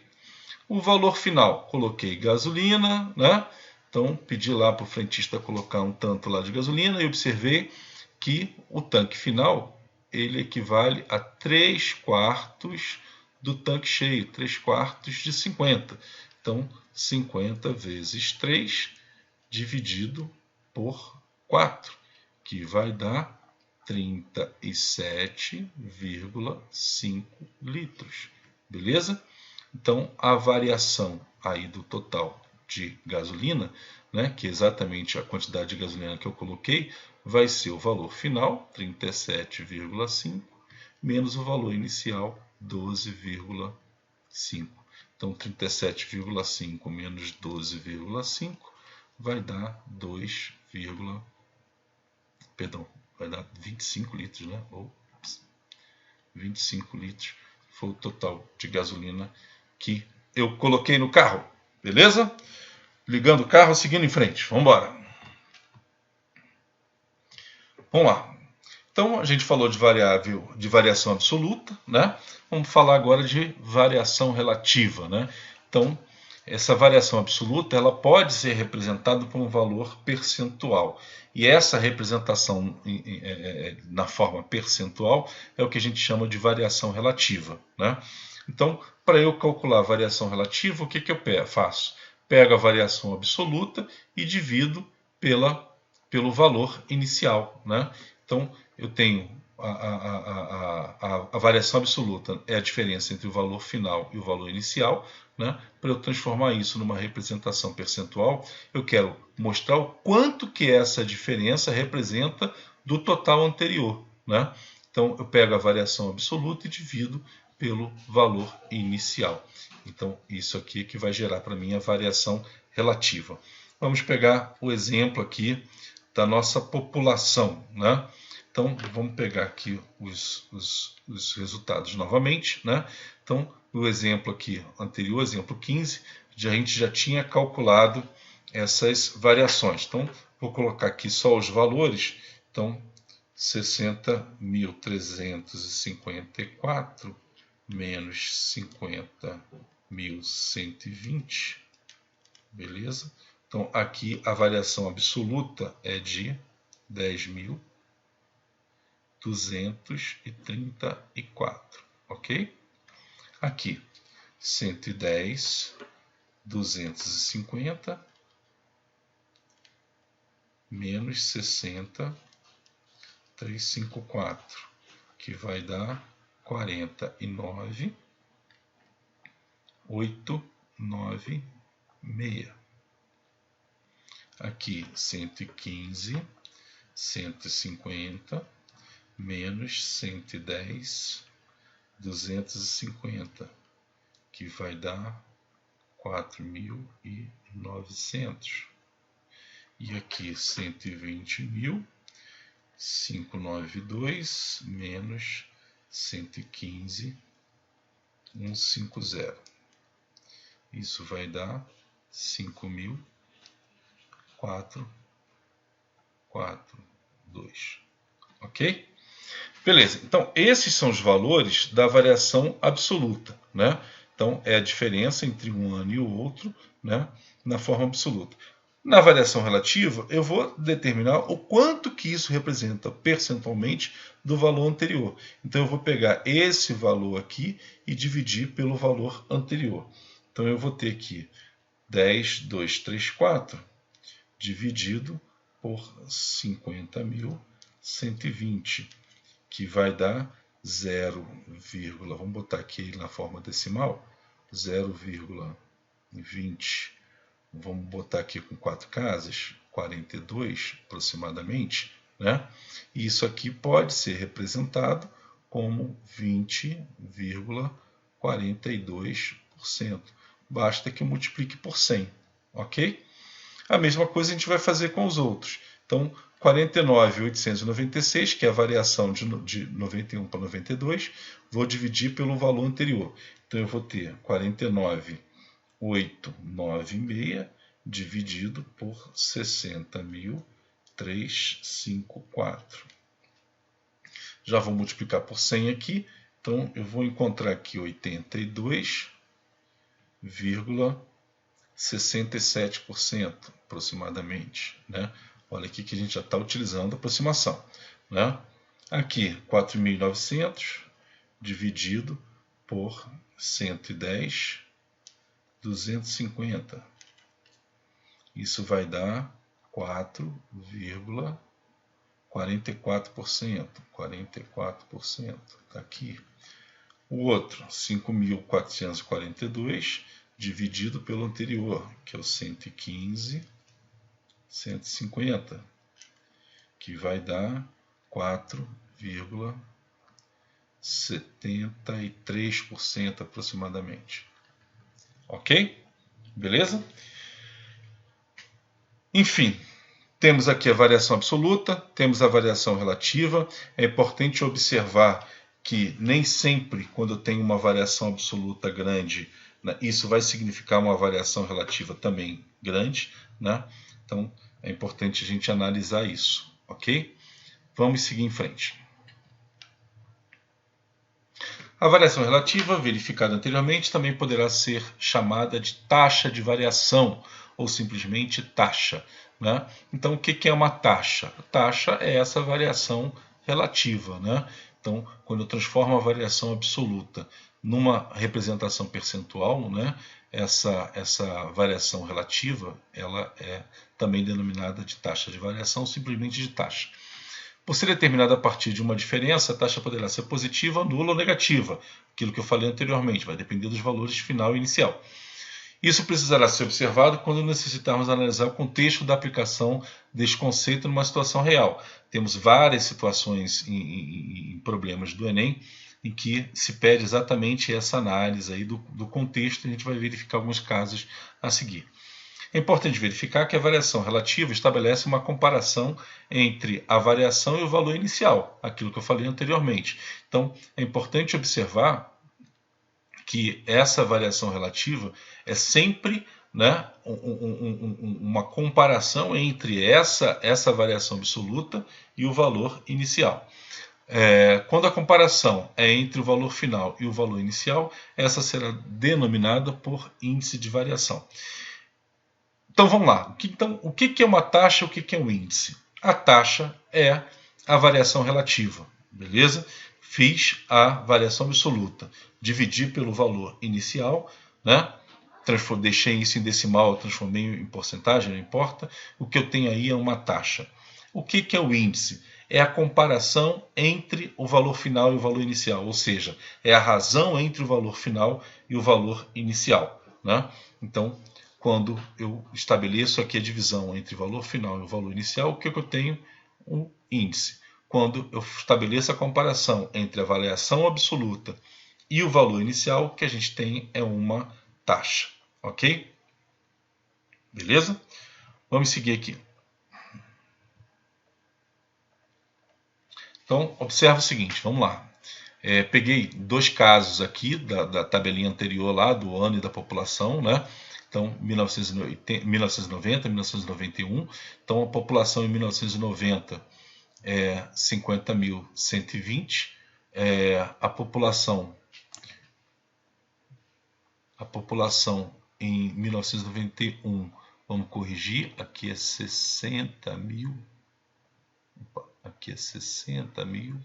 O valor final, coloquei gasolina, né? Então, pedi lá para o frentista colocar um tanto lá de gasolina e observei que o tanque final ele equivale a 3/4 do tanque cheio, 3/4 de 50. Então, 50 vezes 3 dividido por 4, que vai dar 37,5 litros. Beleza? Então, a variação aí do total de gasolina, né, que é exatamente a quantidade de gasolina que eu coloquei, vai ser o valor final, 37,5, menos o valor inicial, 12,5. Então, 37,5 menos 12,5 vai dar 25 litros, né? 25 litros foi o total de gasolina que eu coloquei no carro, beleza? Ligando o carro, seguindo em frente, vamos embora. Vamos lá. Então a gente falou de variação absoluta, né? Vamos falar agora de variação relativa, né? Então essa variação absoluta ela pode ser representada por um valor percentual. E essa representação na forma percentual é o que a gente chama de variação relativa, né? Então, para eu calcular a variação relativa, o que eu faço? Pego a variação absoluta e divido pelo valor inicial, né? Então, eu tenho a variação absoluta é a diferença entre o valor final e o valor inicial, né? Para eu transformar isso numa representação percentual, eu quero mostrar o quanto que essa diferença representa do total anterior, né? Então, eu pego a variação absoluta e divido pelo valor inicial. Então, isso aqui que vai gerar para mim a variação relativa. Vamos pegar o exemplo aqui da nossa população, né? Então, vamos pegar aqui os resultados novamente, né? Então, o exemplo aqui anterior, exemplo 15, a gente já tinha calculado essas variações. Então, vou colocar aqui só os valores. Então, 60.354 menos 50.120, beleza? Então, aqui a variação absoluta é de 10.234, ok? Aqui, 110.250 menos 60.354, que vai dar 49.896. Aqui, 115.150 menos 110.250, que vai dar 4.900. E aqui 120.592 menos 115.150. Isso vai dar 5.442. Ok? Beleza. Então, esses são os valores da variação absoluta, né? Então, é a diferença entre um ano e o outro, né, na forma absoluta. Na variação relativa, eu vou determinar o quanto que isso representa percentualmente do valor anterior. Então, eu vou pegar esse valor aqui e dividir pelo valor anterior. Então, eu vou ter aqui 10.234 dividido por 50.120, que vai dar 0, vamos botar aqui na forma decimal, 0,20. Vamos botar aqui com 4 casas, 42 aproximadamente, né? E isso aqui pode ser representado como 20,42%. Basta que eu multiplique por 100, ok? A mesma coisa a gente vai fazer com os outros. Então, 49.896, que é a variação de 91 para 92, vou dividir pelo valor anterior. Então eu vou ter 49.896 dividido por 60.354. Já vou multiplicar por 100 aqui, então eu vou encontrar aqui 82,67% aproximadamente, né? Olha aqui que a gente já está utilizando a aproximação, né? Aqui 4.900 dividido por 110, 250. Isso vai dar 4,44%. 44%. Está aqui. O outro, 5.442 dividido pelo anterior, que é o 115, 150, que vai dar 4,73% aproximadamente. Ok? Beleza? Enfim, temos aqui a variação absoluta, temos a variação relativa. É importante observar que nem sempre, quando eu tenho uma variação absoluta grande, né, isso vai significar uma variação relativa também grande, né? Então, é importante a gente analisar isso, ok? Vamos seguir em frente. A variação relativa, verificada anteriormente, também poderá ser chamada de taxa de variação, ou simplesmente taxa, né? Então, o que é uma taxa? A taxa é essa variação relativa, né? Então, quando eu transformo a variação absoluta numa representação percentual, né, essa variação relativa, ela é também denominada de taxa de variação, simplesmente de taxa. Por ser determinada a partir de uma diferença, a taxa poderá ser positiva, nula ou negativa. Aquilo que eu falei anteriormente, vai depender dos valores final e inicial. Isso precisará ser observado quando necessitarmos analisar o contexto da aplicação deste conceito numa situação real. Temos várias situações em problemas do Enem em que se pede exatamente essa análise aí do contexto, e a gente vai verificar alguns casos a seguir. É importante verificar que a variação relativa estabelece uma comparação entre a variação e o valor inicial, aquilo que eu falei anteriormente. Então, é importante observar que essa variação relativa é sempre, né, uma comparação entre essa variação absoluta e o valor inicial. Quando a comparação é entre o valor final e o valor inicial, essa será denominada por índice de variação. Então vamos lá. O que é uma taxa e o que é um índice? A taxa é a variação relativa, beleza? Fiz a variação absoluta, dividi pelo valor inicial, né? Deixei isso em decimal, transformei em porcentagem, não importa. O que eu tenho aí é uma taxa. O que é o índice? É a comparação entre o valor final e o valor inicial, ou seja, é a razão entre o valor final e o valor inicial, né? Então, quando eu estabeleço aqui a divisão entre o valor final e o valor inicial, o que eu tenho? Um índice. Quando eu estabeleço a comparação entre a variação absoluta e o valor inicial, o que a gente tem é uma taxa. Ok? Beleza? Vamos seguir aqui. Então, observa o seguinte, vamos lá. Peguei dois casos aqui da tabelinha anterior lá, do ano e da população, né? Então, 1990, 1991. Então, a população em 1990 é 50.120. A população em 1991, vamos corrigir, aqui é 60 mil. Aqui é 60 mil.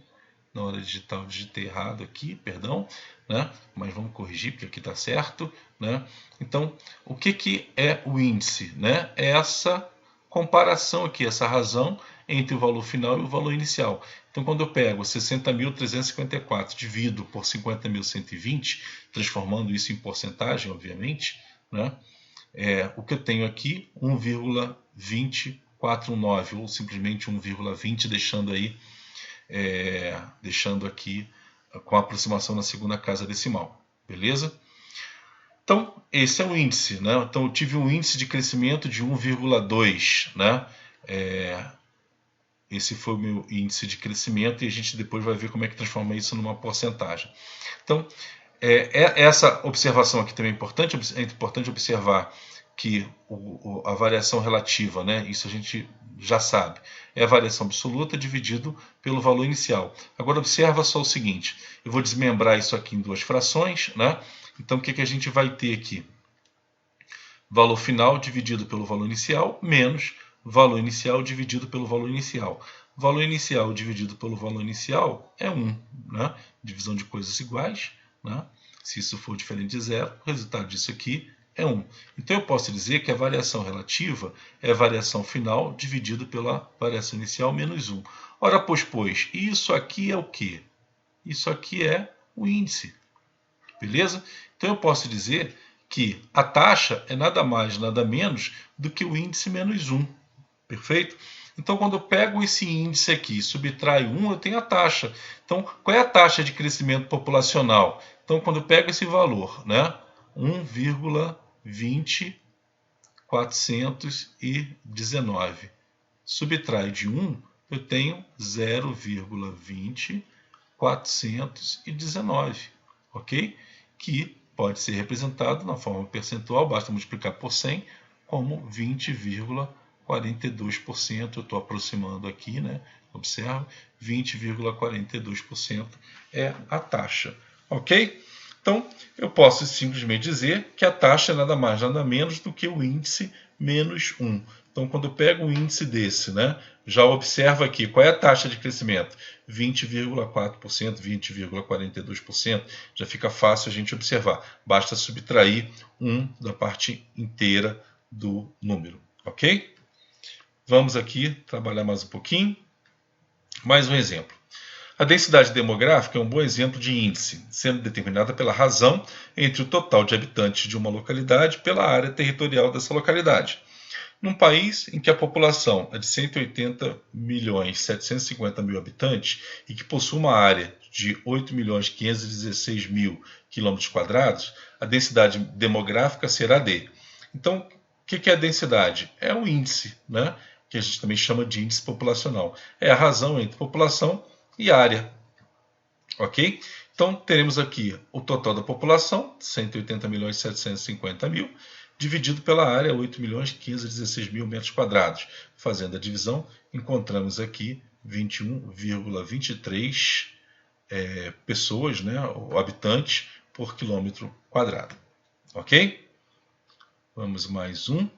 Na hora de digitar, eu digitei errado aqui, perdão, né? Mas vamos corrigir, porque aqui está certo, né? Então, o que é o índice, né? É essa comparação aqui, essa razão entre o valor final e o valor inicial. Então, quando eu pego 60.354, divido por 50.120, transformando isso em porcentagem, obviamente, né? O que eu tenho aqui, 1,249, ou simplesmente 1,20, deixando aqui com a aproximação na segunda casa decimal, beleza? Então, esse é o índice, né? Então, eu tive um índice de crescimento de 1,2, né? esse foi o meu índice de crescimento e a gente depois vai ver como é que transforma isso numa porcentagem. Então, essa observação aqui também é importante observar que a variação relativa, né, isso a gente já sabe, é a variação absoluta dividido pelo valor inicial. Agora observa só o seguinte, eu vou desmembrar isso aqui em duas frações, né? Então o que a gente vai ter aqui? Valor final dividido pelo valor inicial menos valor inicial dividido pelo valor inicial. Valor inicial dividido pelo valor inicial é 1, né? Divisão de coisas iguais, né? Se isso for diferente de zero, o resultado disso aqui é 1. Então eu posso dizer que a variação relativa é a variação final dividida pela variação inicial menos 1. Ora, pois, isso aqui é o quê? Isso aqui é o índice. Beleza? Então eu posso dizer que a taxa é nada mais, nada menos do que o índice menos 1. Perfeito? Então, quando eu pego esse índice aqui e subtraio 1, eu tenho a taxa. Então, qual é a taxa de crescimento populacional? Então, quando eu pego esse valor, né, 1,20419, subtraio de 1, eu tenho 0,20419, ok? Que pode ser representado na forma percentual, basta multiplicar por 100, como 20,42%. Eu estou aproximando aqui, né? Observa, 20,42% é a taxa, ok? Então, eu posso simplesmente dizer que a taxa é nada mais, nada menos do que o índice menos 1. Então, quando eu pego um índice desse, né, já observa aqui, qual é a taxa de crescimento? 20,4%, 20,42%, já fica fácil a gente observar. Basta subtrair 1 da parte inteira do número, ok? Vamos aqui trabalhar mais um pouquinho. Mais um exemplo. A densidade demográfica é um bom exemplo de índice, sendo determinada pela razão entre o total de habitantes de uma localidade pela área territorial dessa localidade. Num país em que a população é de 180.750.000 habitantes e que possui uma área de 8.516.000 km², a densidade demográfica será de. Então, o que é a densidade? É um índice, né? Que a gente também chama de índice populacional. É a razão entre população e área. Ok? Então, teremos aqui o total da população, 180.750.000, dividido pela área, 8.516.000 metros quadrados. Fazendo a divisão, encontramos aqui 21,23 pessoas, né, ou habitantes, por quilômetro quadrado. Ok? Vamos mais um.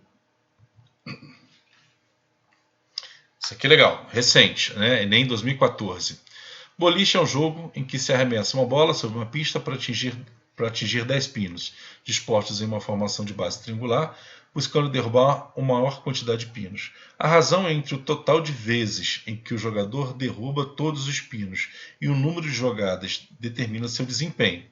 Isso aqui é legal, recente, né? Enem 2014. Boliche é um jogo em que se arremessa uma bola sobre uma pista para atingir 10 pinos, dispostos em uma formação de base triangular, buscando derrubar uma maior quantidade de pinos. A razão é entre o total de vezes em que o jogador derruba todos os pinos e o número de jogadas determina seu desempenho.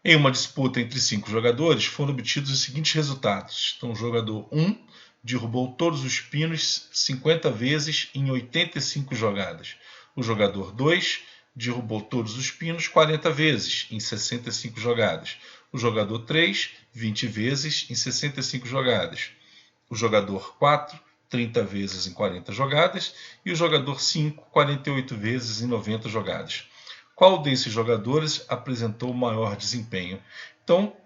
Em uma disputa entre 5 jogadores, foram obtidos os seguintes resultados. Então, o jogador 1 derrubou todos os pinos 50 vezes em 85 jogadas. O jogador 2 derrubou todos os pinos 40 vezes em 65 jogadas. O jogador 3, 20 vezes em 65 jogadas. O jogador 4, 30 vezes em 40 jogadas. E o jogador 5, 48 vezes em 90 jogadas. Qual desses jogadores apresentou maior desempenho? Então,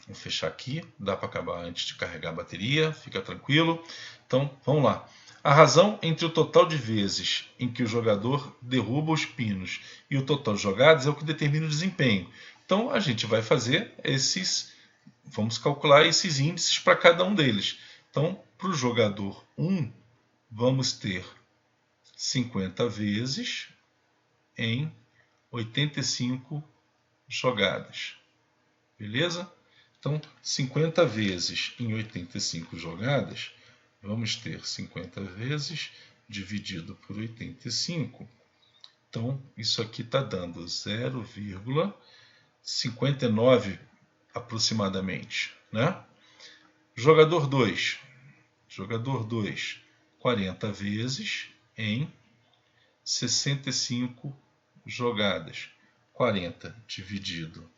vou fechar aqui, dá para acabar antes de carregar a bateria, fica tranquilo. Então, vamos lá. A razão entre o total de vezes em que o jogador derruba os pinos e o total de jogadas é o que determina o desempenho. Então, a gente vai fazer vamos calcular esses índices para cada um deles. Então, para o jogador 1, vamos ter 50 vezes em 85 jogadas. Beleza? Então, 50 vezes em 85 jogadas, vamos ter 50 vezes dividido por 85. Então, isso aqui está dando 0,59 aproximadamente. Né? Jogador 2. Jogador 2, 40 vezes em 65 jogadas. 40 dividido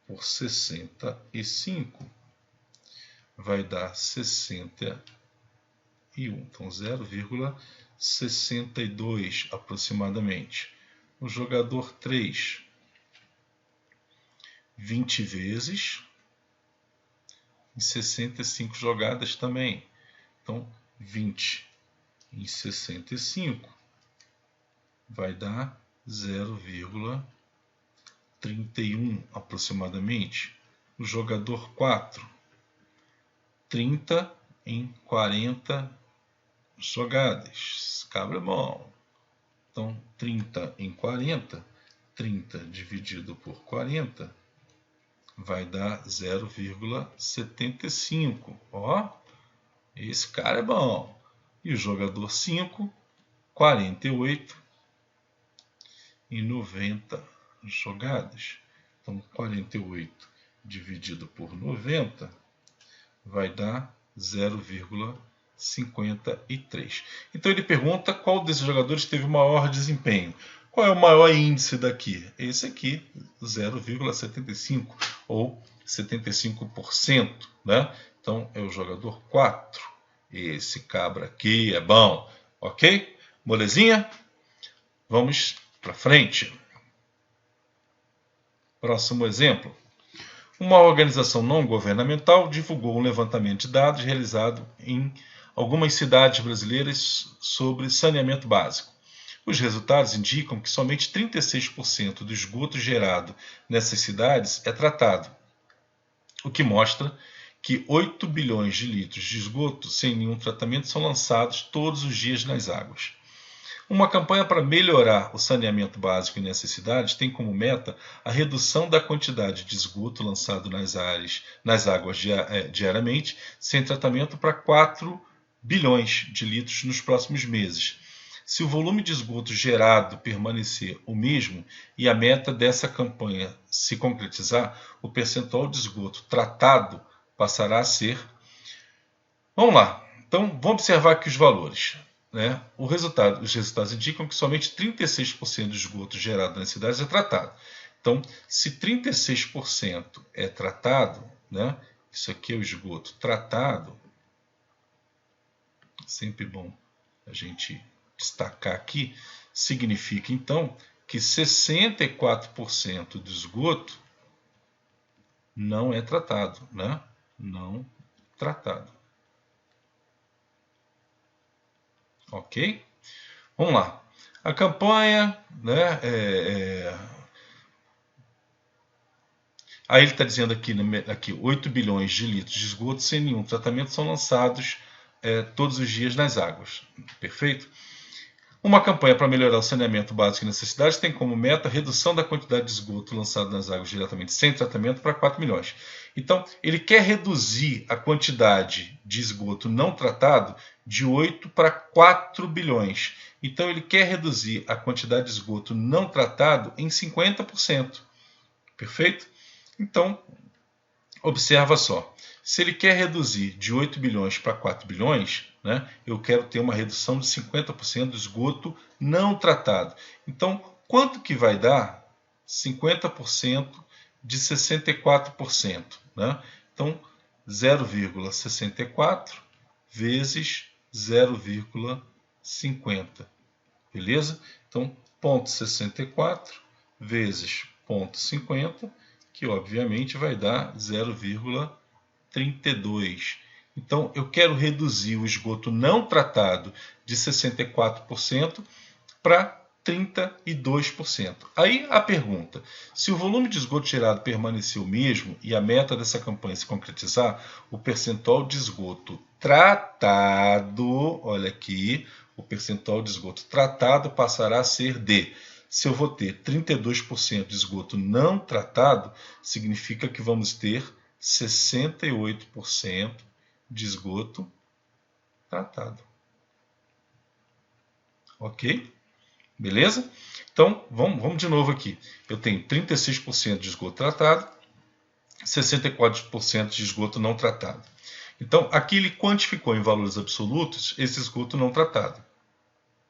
por 65 vai dar 61. Então, 0,61 62 aproximadamente. O jogador 3, 20 vezes em 65 jogadas também. Então, 20 em 65 vai dar 0,31 aproximadamente. O jogador 4, 30 em 40 jogadas. Esse cabra é bom. Então, 30 em 40, 30 dividido por 40, vai dar 0,75. Ó, esse cara é bom. E o jogador 5, 48 em 90 jogadas. Então, 48 dividido por 90 vai dar 0,53. Então ele pergunta qual desses jogadores teve o maior desempenho. Qual é o maior índice daqui? Esse aqui, 0,75 ou 75%. Né? Então é o jogador 4. Esse cabra aqui é bom. Ok? Molezinha? Vamos para frente. Próximo exemplo. Uma organização não governamental divulgou um levantamento de dados realizado em algumas cidades brasileiras sobre saneamento básico. Os resultados indicam que somente 36% do esgoto gerado nessas cidades é tratado, o que mostra que 8 bilhões de litros de esgoto sem nenhum tratamento são lançados todos os dias nas águas. Uma campanha para melhorar o saneamento básico em nessas cidades tem como meta a redução da quantidade de esgoto lançado nas águas diariamente, sem tratamento, para 4 bilhões de litros nos próximos meses. Se o volume de esgoto gerado permanecer o mesmo e a meta dessa campanha se concretizar, o percentual de esgoto tratado passará a ser... Vamos lá. Então, vamos observar aqui os valores. Né? Os resultados indicam que somente 36% do esgoto gerado nas cidades é tratado. Então, se 36% é tratado, né? Isso aqui é o esgoto tratado, sempre bom a gente destacar aqui, significa então que 64% do esgoto não é tratado, né? Não tratado. Ok? Vamos lá. A campanha, né? Aí ele está dizendo aqui 8 bilhões de litros de esgoto sem nenhum tratamento são lançados todos os dias nas águas. Perfeito? Uma campanha para melhorar o saneamento básico e necessidades tem como meta a redução da quantidade de esgoto lançado nas águas diretamente sem tratamento para 4 milhões. Então, ele quer reduzir a quantidade de esgoto não tratado de 8 para 4 bilhões. Então, ele quer reduzir a quantidade de esgoto não tratado em 50%. Perfeito? Então, observa só. Se ele quer reduzir de 8 bilhões para 4 bilhões, né, eu quero ter uma redução de 50% do esgoto não tratado. Então, quanto que vai dar 50% de 64%? Né? Então, 0,64 vezes 0,50. Beleza? Então, 0,64 vezes 0,50, que obviamente vai dar 0,32. Então, eu quero reduzir o esgoto não tratado de 64% para 32%. Aí a pergunta: se o volume de esgoto gerado permanecer o mesmo e a meta dessa campanha se concretizar, o percentual de esgoto tratado, olha aqui, o percentual de esgoto tratado passará a ser de... Se eu vou ter 32% de esgoto não tratado, significa que vamos ter 68% de esgoto tratado. Ok? Beleza? Então, vamos de novo aqui. Eu tenho 36% de esgoto tratado, 64% de esgoto não tratado. Então, aqui ele quantificou em valores absolutos esse esgoto não tratado.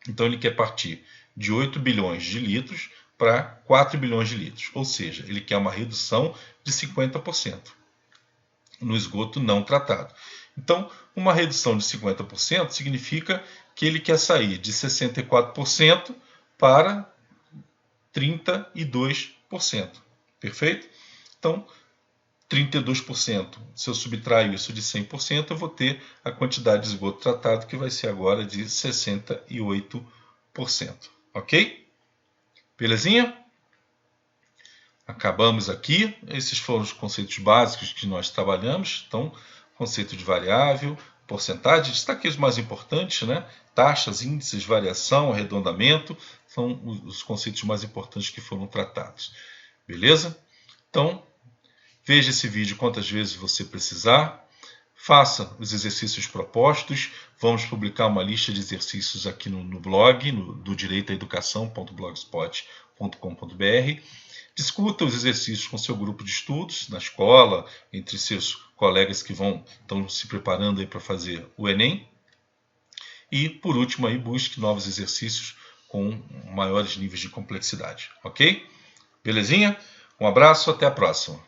Então, ele quer partir de 8 bilhões de litros para 4 bilhões de litros. Ou seja, ele quer uma redução de 50% no esgoto não tratado. Então, uma redução de 50% significa que ele quer sair de 64% para 32%. Perfeito? Então, 32%, se eu subtraio isso de 100%, eu vou ter a quantidade de esgoto tratado, que vai ser agora de 68%. Ok? Belezinha? Acabamos aqui. Esses foram os conceitos básicos que nós trabalhamos. Então, conceito de variável, porcentagem, destaquei os mais importantes, né? Taxas, índices, variação, arredondamento, são os conceitos mais importantes que foram tratados. Beleza? Então, veja esse vídeo quantas vezes você precisar. Faça os exercícios propostos. Vamos publicar uma lista de exercícios aqui no blog, do direitoaeducação.blogspot.com.br. Discuta os exercícios com seu grupo de estudos, na escola, entre seus colegas que estão se preparando para fazer o Enem. E, por último, aí, busque novos exercícios com maiores níveis de complexidade. Ok? Belezinha? Um abraço, até a próxima.